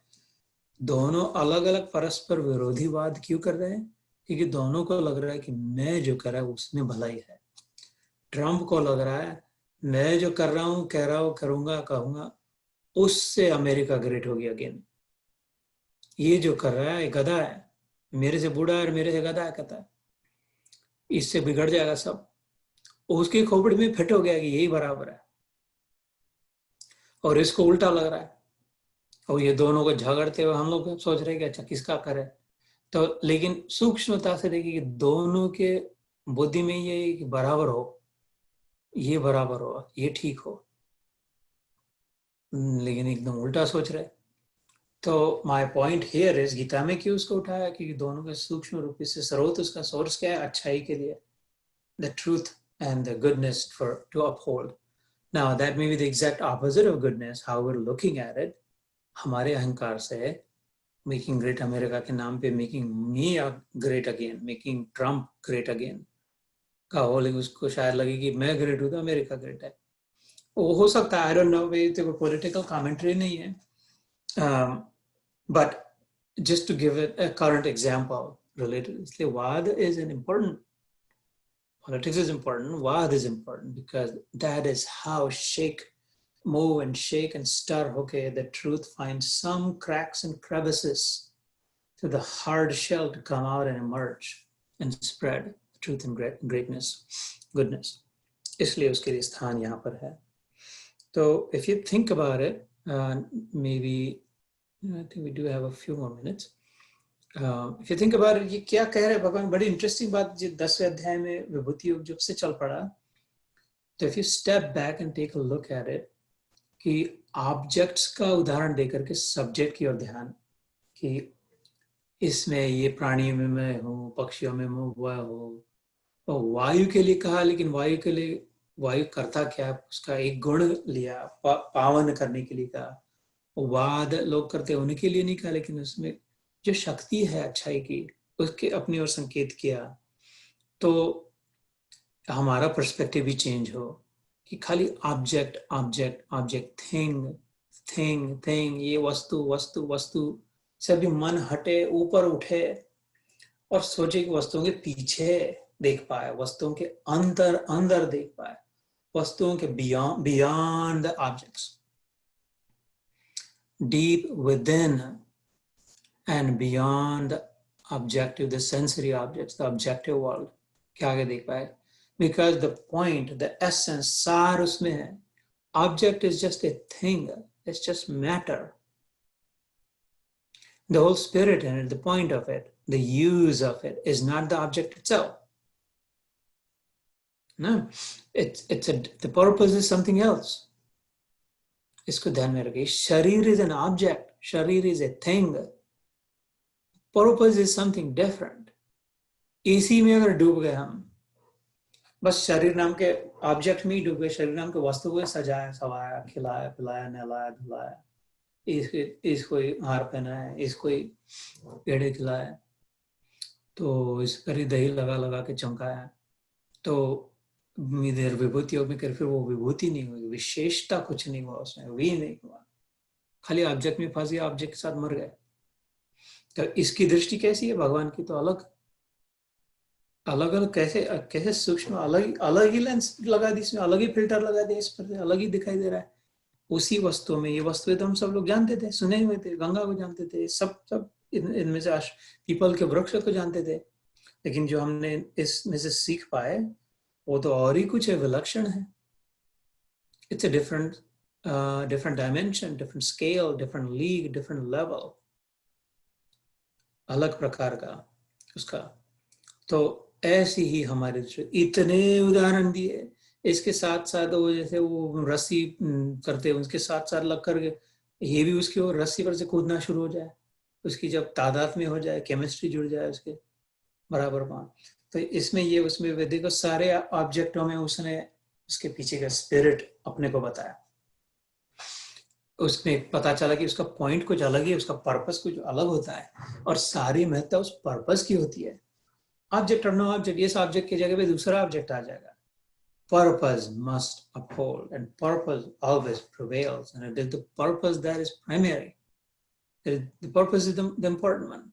दोनों अलग अलग परस्पर विरोधीवाद क्यों कर रहे हैं? क्योंकि दोनों को लग रहा है कि मैं जो कर रहा हूं उसमें भलाई है। ट्रम्प को लग रहा है मैं जो कर रहा हूं, कह रहा हूं, करूंगा, कहूंगा, उससे अमेरिका ग्रेट होगी अगेन। ये जो कर रहा है गधा है, मेरे से बूढ़ा है और मेरे से गधा है, कहता है इससे बिगड़ जाएगा सब। उसकी खोपड़ी में फिट हो गया कि यही बराबर है, और इसको उल्टा लग रहा है। और ये दोनों को झगड़ते हुए हम लोग सोच रहे हैं कि अच्छा किसका करे। तो लेकिन सूक्ष्मता से देखिए कि दोनों के बुद्धि में ये कि बराबर हो, ये बराबर हो, ये ठीक हो, लेकिन एकदम उल्टा सोच रहे। तो my point here is, Gita में क्यों उसको उठाया? क्योंकि दोनों के सूक्ष्म रूप से स्रोत, उसका सोर्स क्या है? अच्छाई के लिए, the truth and the goodness to uphold. Now that may be the exact opposite of goodness, how we're looking at it. हमारे अहंकार से मेकिंग ग्रेट अमेरिका के नाम पे making me great again, making Trump great again का हो, लेकिन उसको शायद लगे कि मैं ग्रेट हूं तो अमेरिका ग्रेट है। वो हो सकता है, आई डोंट नो, ये तो पॉलिटिकल कमेंट्री नहीं है, but just to give it a current example related. इसलिए वाद is an important, politics is important, वाद is important, because that is how move and shake and stir, okay, the truth finds some cracks and crevices to the hard shell to come out and emerge and spread truth and greatness, goodness. इसलिए उसके लिए स्थान यहाँ पर है। So if you think about it, maybe I think we do have a few more minutes. If you think about it, ये क्या कह रहे हैं भगवान? बड़ी इंटरेस्टिंग बात जो 10वें अध्याय में विभूति योग जब से चल पड़ा, तो if you step back and take a look at it, कि ऑब्जेक्ट्स का उदाहरण देकर के सब्जेक्ट की ओर ध्यान, कि इसमें ये प्राणियों में मैं हूँ, पक्षियों में मैं हुआ हूँ, और वायु के लिए कहा, लेकिन वायु के लिए वायु करता क्या? उसका एक गुण लिया, पावन करने के लिए कहा। वाद लोग करते उनके लिए नहीं कहा, लेकिन उसमें जो शक्ति है अच्छाई की, उसके अपनी ओर संकेत किया। तो हमारा पर्सपेक्टिव भी चेंज हो कि खाली object object object, thing thing thing, ये वस्तु वस्तु वस्तु से भी मन हटे, ऊपर उठे और सोचे कि वस्तुओं के पीछे देख पाए, वस्तुओं के अंदर अंदर देख पाए, वस्तुओं के beyond the objects, deep within and beyond the objective, the sensory objects, the objective world, क्या आगे देख पाए? Because the point, the essence, सार उसमें है। Object is just a thing, it's just matter. The whole spirit in it, the point of it, the use of it is not the object itself. ना, the purpose is something else. इसको ध्यान में रखिए. शरीर is an object, शरीर is a thing, purpose is something different. इसी में अगर डूब गए हम, बस शरीर नाम के ऑब्जेक्ट में ही डूब गए, शरीर नाम के वस्तु को सजाया सवाया खिलाया पिलाया नहलाया धुलाया, इसको हार पहनाया, इसको पेड़े खिलाया, तो इस पर ही दही लगा लगा के चमकाया, तो इधर विभूति योग में कर फिर वो विभूति नहीं हुई, विशेषता कुछ नहीं हुआ उसमें, भी नहीं हुआ, खाली ऑब्जेक्ट में फंस गया, ऑब्जेक्ट के साथ मर गए. तो इसकी दृष्टि कैसी है भगवान की? तो अलग अलग कैसे सूक्ष्म, अलग ही लेंस लगा दी इसमें, अलग ही फिल्टर लगा दिया इस पर, अलग ही दिखाई दे रहा है. उसी वस्तु में, ये वस्तुएं तो हम सब लोग जानते थे, सुने हुए थे, गंगा को जानते थे, सब इनमें से पीपल के वृक्ष को जानते थे, लेकिन जो हमने इसमें से सीख पाए वो तो और ही कुछ है, विलक्षण है. It's a different dimension, different scale, different league, different level, अलग प्रकार का उसका. तो ऐसी ही हमारे इतने उदाहरण दिए. इसके साथ साथ वो जैसे वो रस्सी करते हैं, उसके साथ साथ लग कर ये भी उसकी ओर रस्सी पर से कूदना शुरू हो जाए, उसकी जब तादाद में हो जाए, केमिस्ट्री जुड़ जाए उसके बराबर पान. तो इसमें ये उसमें वैदिक सारे ऑब्जेक्टों में उसने उसके पीछे का स्पिरिट अपने को बताया. उसमें पता चला कि उसका पॉइंट कुछ अलग है, उसका पर्पस कुछ अलग होता है, और सारी महत्ता उस पर्पस की होती है. ऑब्जेक्ट और नो ऑब्जेक्ट, इस ऑब्जेक्ट की जगह पे दूसरा ऑब्जेक्ट आ जाएगा. Purpose must uphold, and purpose always prevails, and it is the purpose that is primary. The purpose is the important one.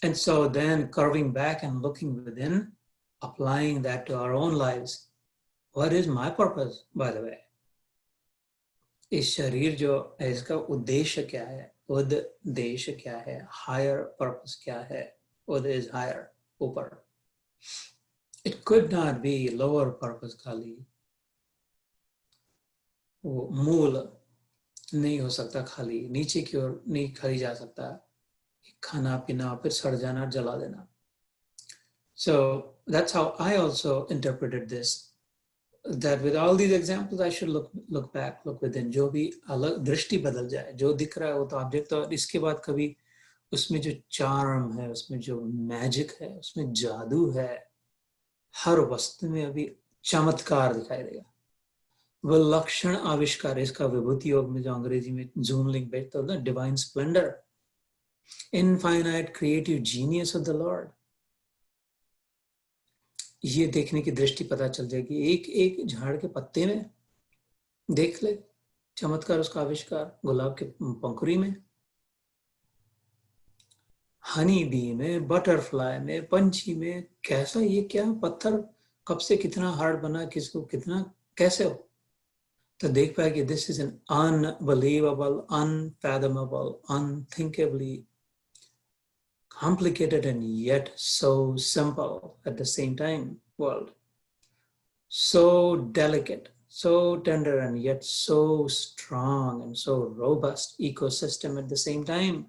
And so then curving back and looking within, applying that to our own lives. What is my purpose, by the way? इस शरीर जो है, इसका उद्देश्य क्या है, उद्देश्य क्या है, हायर पर्पस क्या है, उद इज हायर, ऊपर. It could not be lower purpose खाली, वो मूल नहीं हो सकता, खाली नीचे की ओर नहीं खाली जा सकता, खाना पीना फिर सड़ जाना, जला देना. So that's how I also interpreted this, that with all these examples I should look back, look within. जो भी अलग दृष्टि बदल जाए, जो दिख रहा है वो तो ऑब्जेक्ट, और इसके बाद कभी उसमें जो चार्म है, उसमें जो मैजिक है, उसमें जादू है, हर वस्तु में अभी चमत्कार दिखाई देगा, विलक्षण आविष्कार. इसका विभूति योग में जो अंग्रेजी में जूम लिंक बैठता होता है, divine Splendor, infinite creative genius of the Lord, ये देखने की दृष्टि पता चल जाएगी. एक एक झाड़ के पत्ते में देख ले चमत्कार, उसका आविष्कार, गुलाब के पंखुड़ी में, हनी बी में, बटरफ्लाई में, पंछी में, कैसा ये क्या पत्थर कब से कितना हार्ड बना, किसको कितना कैसे हो, तो देख पाए कि this is an unbelievable, unfathomable, unthinkably complicated and yet so simple at the same time world. So delicate, so tender, and yet so strong and so robust ecosystem at the same time.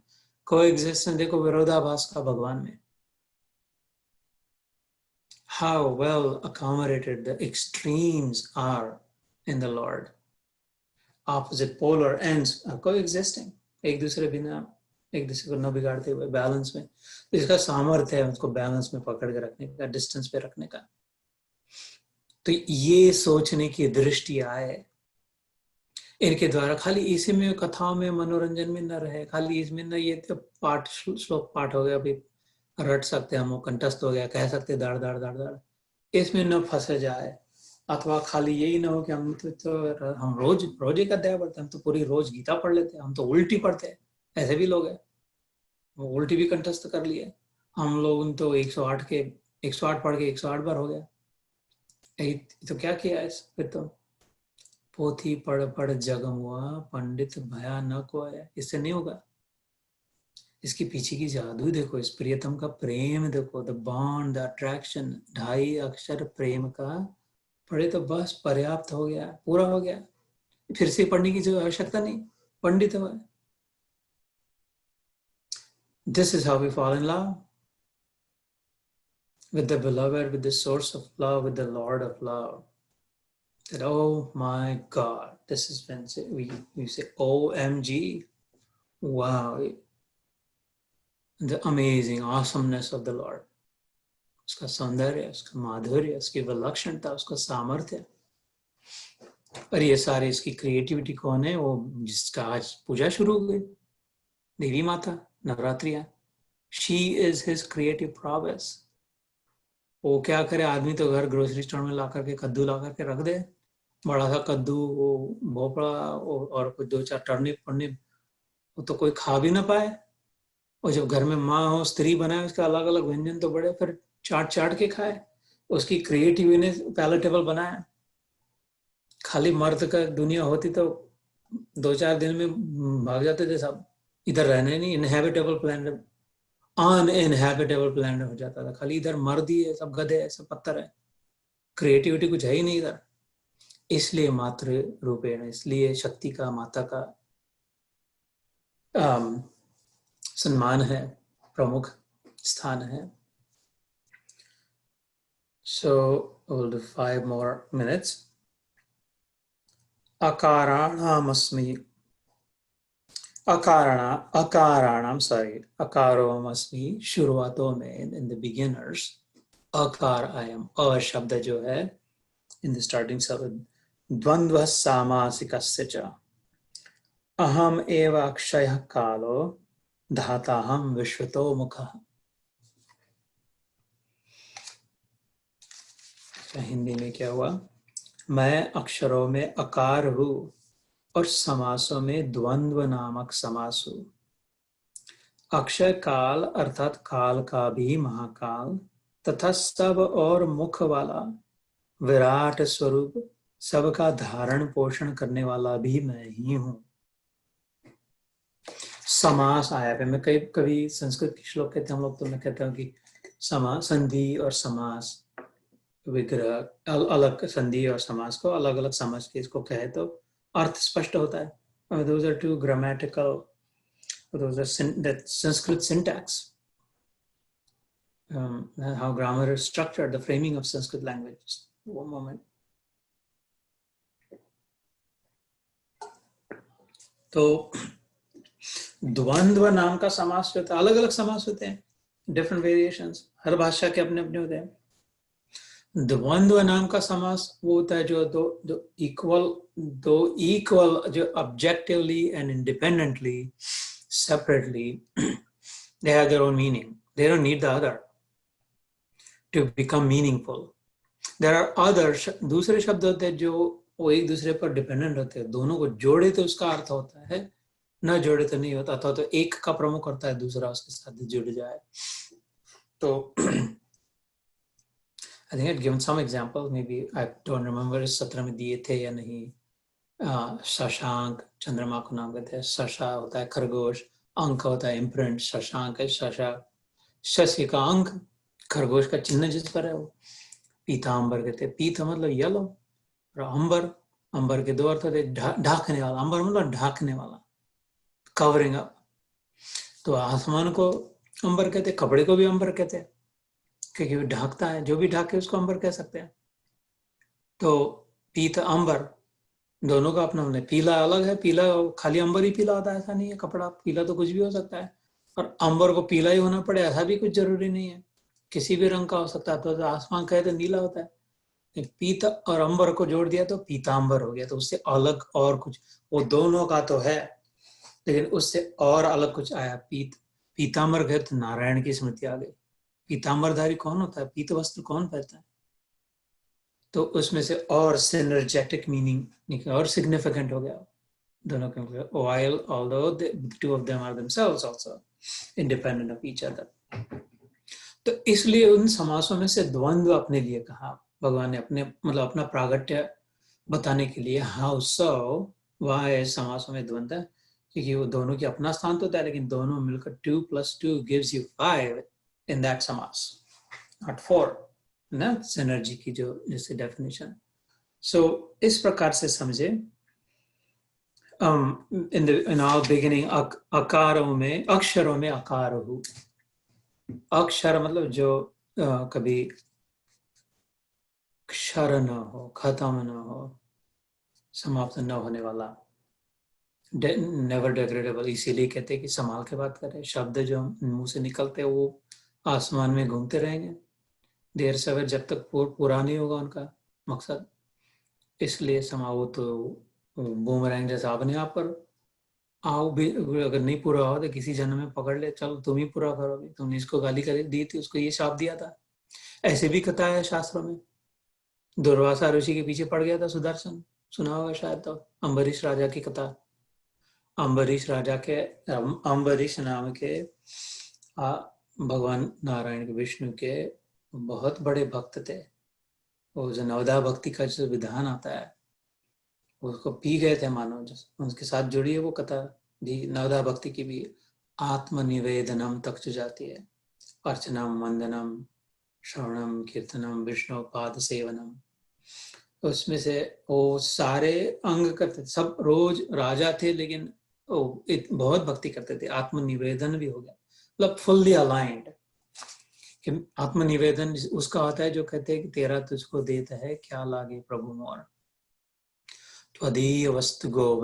Coexistence, देखो विरोधाभास का भगवान में. How well accommodated the extremes are in the Lord. Opposite polar ends are coexisting, एक दूसरे बिना, एक दूसरे को न बिगाड़ते हुए, बैलेंस में. इसका सामर्थ्य है उसको बैलेंस में पकड़ के रखने का, डिस्टेंस पे रखने का. तो ये सोचने की दृष्टि आए इनके द्वारा, खाली इसी में कथाओं में मनोरंजन में न रहे, खाली इसमें न ये तो पाठ श्लोक पाठ हो गया, भाई रट सकते हम, वो कंठस्थ हो गया, कह सकते दाड़ दाड़ दाड़ दाड़, इसमें न फंसे जाए. अथवा खाली यही ना हो कि हम तो हम रोज एक अध्याय पढ़ते, हम तो पूरी रोज गीता पढ़ लेते, हम तो उल्टी पढ़ते हैं, ऐसे भी लोग हैं, वो उल्टी भी कंठस्थ कर लिए. हम लोग तो 108 पढ़ के 108 बार हो गया. तो क्या किया है फिर? तो पोथी पढ़ पढ़ जग हुआ, पंडित भया न कोय, इससे नहीं होगा. इसके पीछे की जादू देखो, इस प्रियतम का प्रेम देखो, द बॉन्ड, द अट्रैक्शन. 2.5 अक्षर प्रेम का पढ़े तो बस पर्याप्त हो गया, पूरा हो गया, फिर से पढ़ने की जो आवश्यकता नहीं, पंडित हुआ. This is how we fall in love. with the beloved, with the source of love, with the Lord of love. That, oh my God, this is when we say OMG, wow, the amazing awesomeness of the Lord. उसका सौंदर्य, उसका माधुर्य, उसकी विलक्षणता, उसका सामर्थ्य। और ये सारे इसकी क्रिएटिविटी कौन है? वो जिसका आज पूजा शुरू हो गई, देवी माता, नवरात्रियां। She is his creative prowess. वो क्या करे, आदमी तो घर ग्रोसरी स्टोर में ला करके कद्दू ला करके रख दे, बड़ा सा कद्दू, वो भोपड़ा और कुछ 2-4 टर्निप, वो तो कोई खा भी ना पाए। और जब घर में माँ हो, स्त्री बनाए, उसके अलग अलग व्यंजन तो बड़े, फिर चाट चाट के खाए, उसकी क्रिएटिवनेस पैलेटेबल बनाए। खाली मर्द का दुनिया होती तो 2-4 दिन में भाग जाते थे सब, इधर रहने नहीं, इनहेबिटेबल प्लैनेट, अनइनहेबिटेबल प्लैनेट हो जाता था। खाली इधर मर्द ही है, सब गधे है, सब पत्थर है, क्रिएटिविटी कुछ है ही नहीं इधर। इसलिए मातृ रूपेण, इसलिए शक्ति का, माता का सम्मान है, प्रमुख स्थान है। So we'll do 5 more minutes. Akaranam asmi शुरुआतों में, in the beginners, akar I am, शब्द जो है in the starting शब्द, द्वंद्व सामासिकस्य च, अहम एव अक्षयः कालो धाताहम विश्वतो मुखः। हिंदी में क्या हुआ? मैं अक्षरों में अकार हूँ और समासों में द्वंद्व नामक समास हूँ। अक्षय काल अर्थात काल का भी महाकाल, तथा सब और मुख वाला विराट स्वरूप, सबका धारण पोषण करने वाला भी मैं ही हूँ। समास आया है, मैं कभी संस्कृत के श्लोक कहते हैं हम लोग, तो मैं कहता हूँ कि समास, संधि और समास, विग्रह, अलग संधि और समास को अलग अलग समझ के इसको कहे तो अर्थ स्पष्ट होता है। Those are two grammatical, those are that Sanskrit syntax, how grammar is structured, the framing of Sanskrit language. Just one moment. तो द्वंद्व नाम का समास होता है, अलग अलग समास होते हैं, डिफरेंट वेरिएशंस, हर भाषा के अपने अपने होते हैं। द्वंद्व नाम का समास वो होता है जो दो इक्वल जो objectively and independently, separately, they have their own meaning. They don't need the other to become meaningful. There are others, दूसरे शब्द होते हैं जो वो एक दूसरे पर डिपेंडेंट होते हैं, दोनों को जोड़े तो उसका अर्थ होता है, न जोड़े तो नहीं होता, तो एक का प्रमुख होता है, दूसरा उसके साथ जुड़ जाए। तो I think I'd given some example, maybe I don't remember सत्र में दिए थे या नहीं। शशांक, चंद्रमा को नाम कहते हैं, शशा होता है खरगोश, अंक होता है इम्प्रिंट, शशांक है, शशा, शशि का अंक, खरगोश का चिन्ह जिस पर है वो। पीतांबर कहते हैं, पीत मतलब येलो, और अंबर के 2 अर्थ होते हैं, ढाकने वाला, अंबर मतलब ढाकने वाला, कवरिंग अप। तो आसमान को अंबर कहते हैं, कपड़े को भी अंबर कहते हैं, क्योंकि वो ढाकता है, जो भी ढाके उसको अंबर कह सकते हैं। तो पीत अंबर दोनों का अपना मतलब, पीला अलग है, पीला खाली अंबर ही पीला होता है ऐसा नहीं है, कपड़ा पीला तो कुछ भी हो सकता है, और अंबर को पीला ही होना पड़े ऐसा भी कुछ जरूरी नहीं है, किसी भी रंग का हो सकता है। तो आसमान कहे तो नीला होता है, पीत और अंबर को जोड़ दिया तो पीतांबर हो गया, तो उससे अलग और कुछ, वो दोनों का तो है लेकिन उससे और अलग कुछ आया। पीतांबर गए तो नारायण की स्मृति आ गई। पीतांबरधारी कौन होता है? पीत वस्त्र कौन पहनता है? तो उसमें से और सिनर्जेटिक मीनिंग और सिग्निफिकेंट हो गया दोनों के, while although the two of them are themselves also independent of each other। तो इसलिए उन समासों में से द्वंद्व अपने लिए कहा भगवान ने, अपने मतलब अपना प्रागट्य बताने के लिए। हाउ सो, वाई समासों में द्वंद्व है? क्योंकि वो दोनों की अपना स्थान तो होता है, लेकिन दोनों मिलकर 2 + 2 gives you 5 in that समास, not 4 ना, सिनर्जी की जो जैसे डेफिनेशन। सो इस प्रकार से समझे, in all beginning अकारों में, अक्षरों में अकार हूँ। अक्षर मतलब जो कभी क्षर न हो, खत्म न हो, समाप्त न होने वाला, नेवर डिग्रेडेबल। इसीलिए कहते हैं कि संभाल के बात करें। शब्द जो मुंह से निकलते हैं वो आसमान में घूमते रहेंगे देर सवेर, जब तक पूरा नहीं होगा उनका मकसद। इसलिए समाओ तो बूमरैंग जैसा अपने आप पर आओ भी, अगर नहीं पूरा हो तो किसी जन्म में पकड़ ले, चलो तुम ही पूरा करोगे, तुमने इसको गाली कर दी थी, उसको ये शाप दिया था। ऐसे भी कथा है शास्त्रों में। दुर्वासा ऋषि के पीछे पड़ गया था सुदर्शन, सुना होगा शायद। तो अम्बरीश राजा की कथा। अम्बरीश राजा के अम्बरीश नाम के भगवान नारायण के, विष्णु के बहुत बड़े भक्त थे। वो जो नवदा भक्ति का जो विधान आता है उसको पी गए थे मानो। उनके साथ जुड़ी है वो कथा भी, नवदा भक्ति की भी। आत्मनिवेदनम तक जो जाती है, अर्चनम वंदनम श्रवणम कीर्तनम विष्णु पाद सेवनम, उसमें से वो सारे अंग करते थे सब। रोज राजा थे लेकिन बहुत भक्ति करते थे। आत्मनिवेदन भी हो गया, मतलब फुल्ली अलाइंड। आत्मनिवेदन उसका होता है जो कहते हैं कि तेरा तुझको देता है क्या लागे प्रभु मोर, त्वदीय वस्तु गो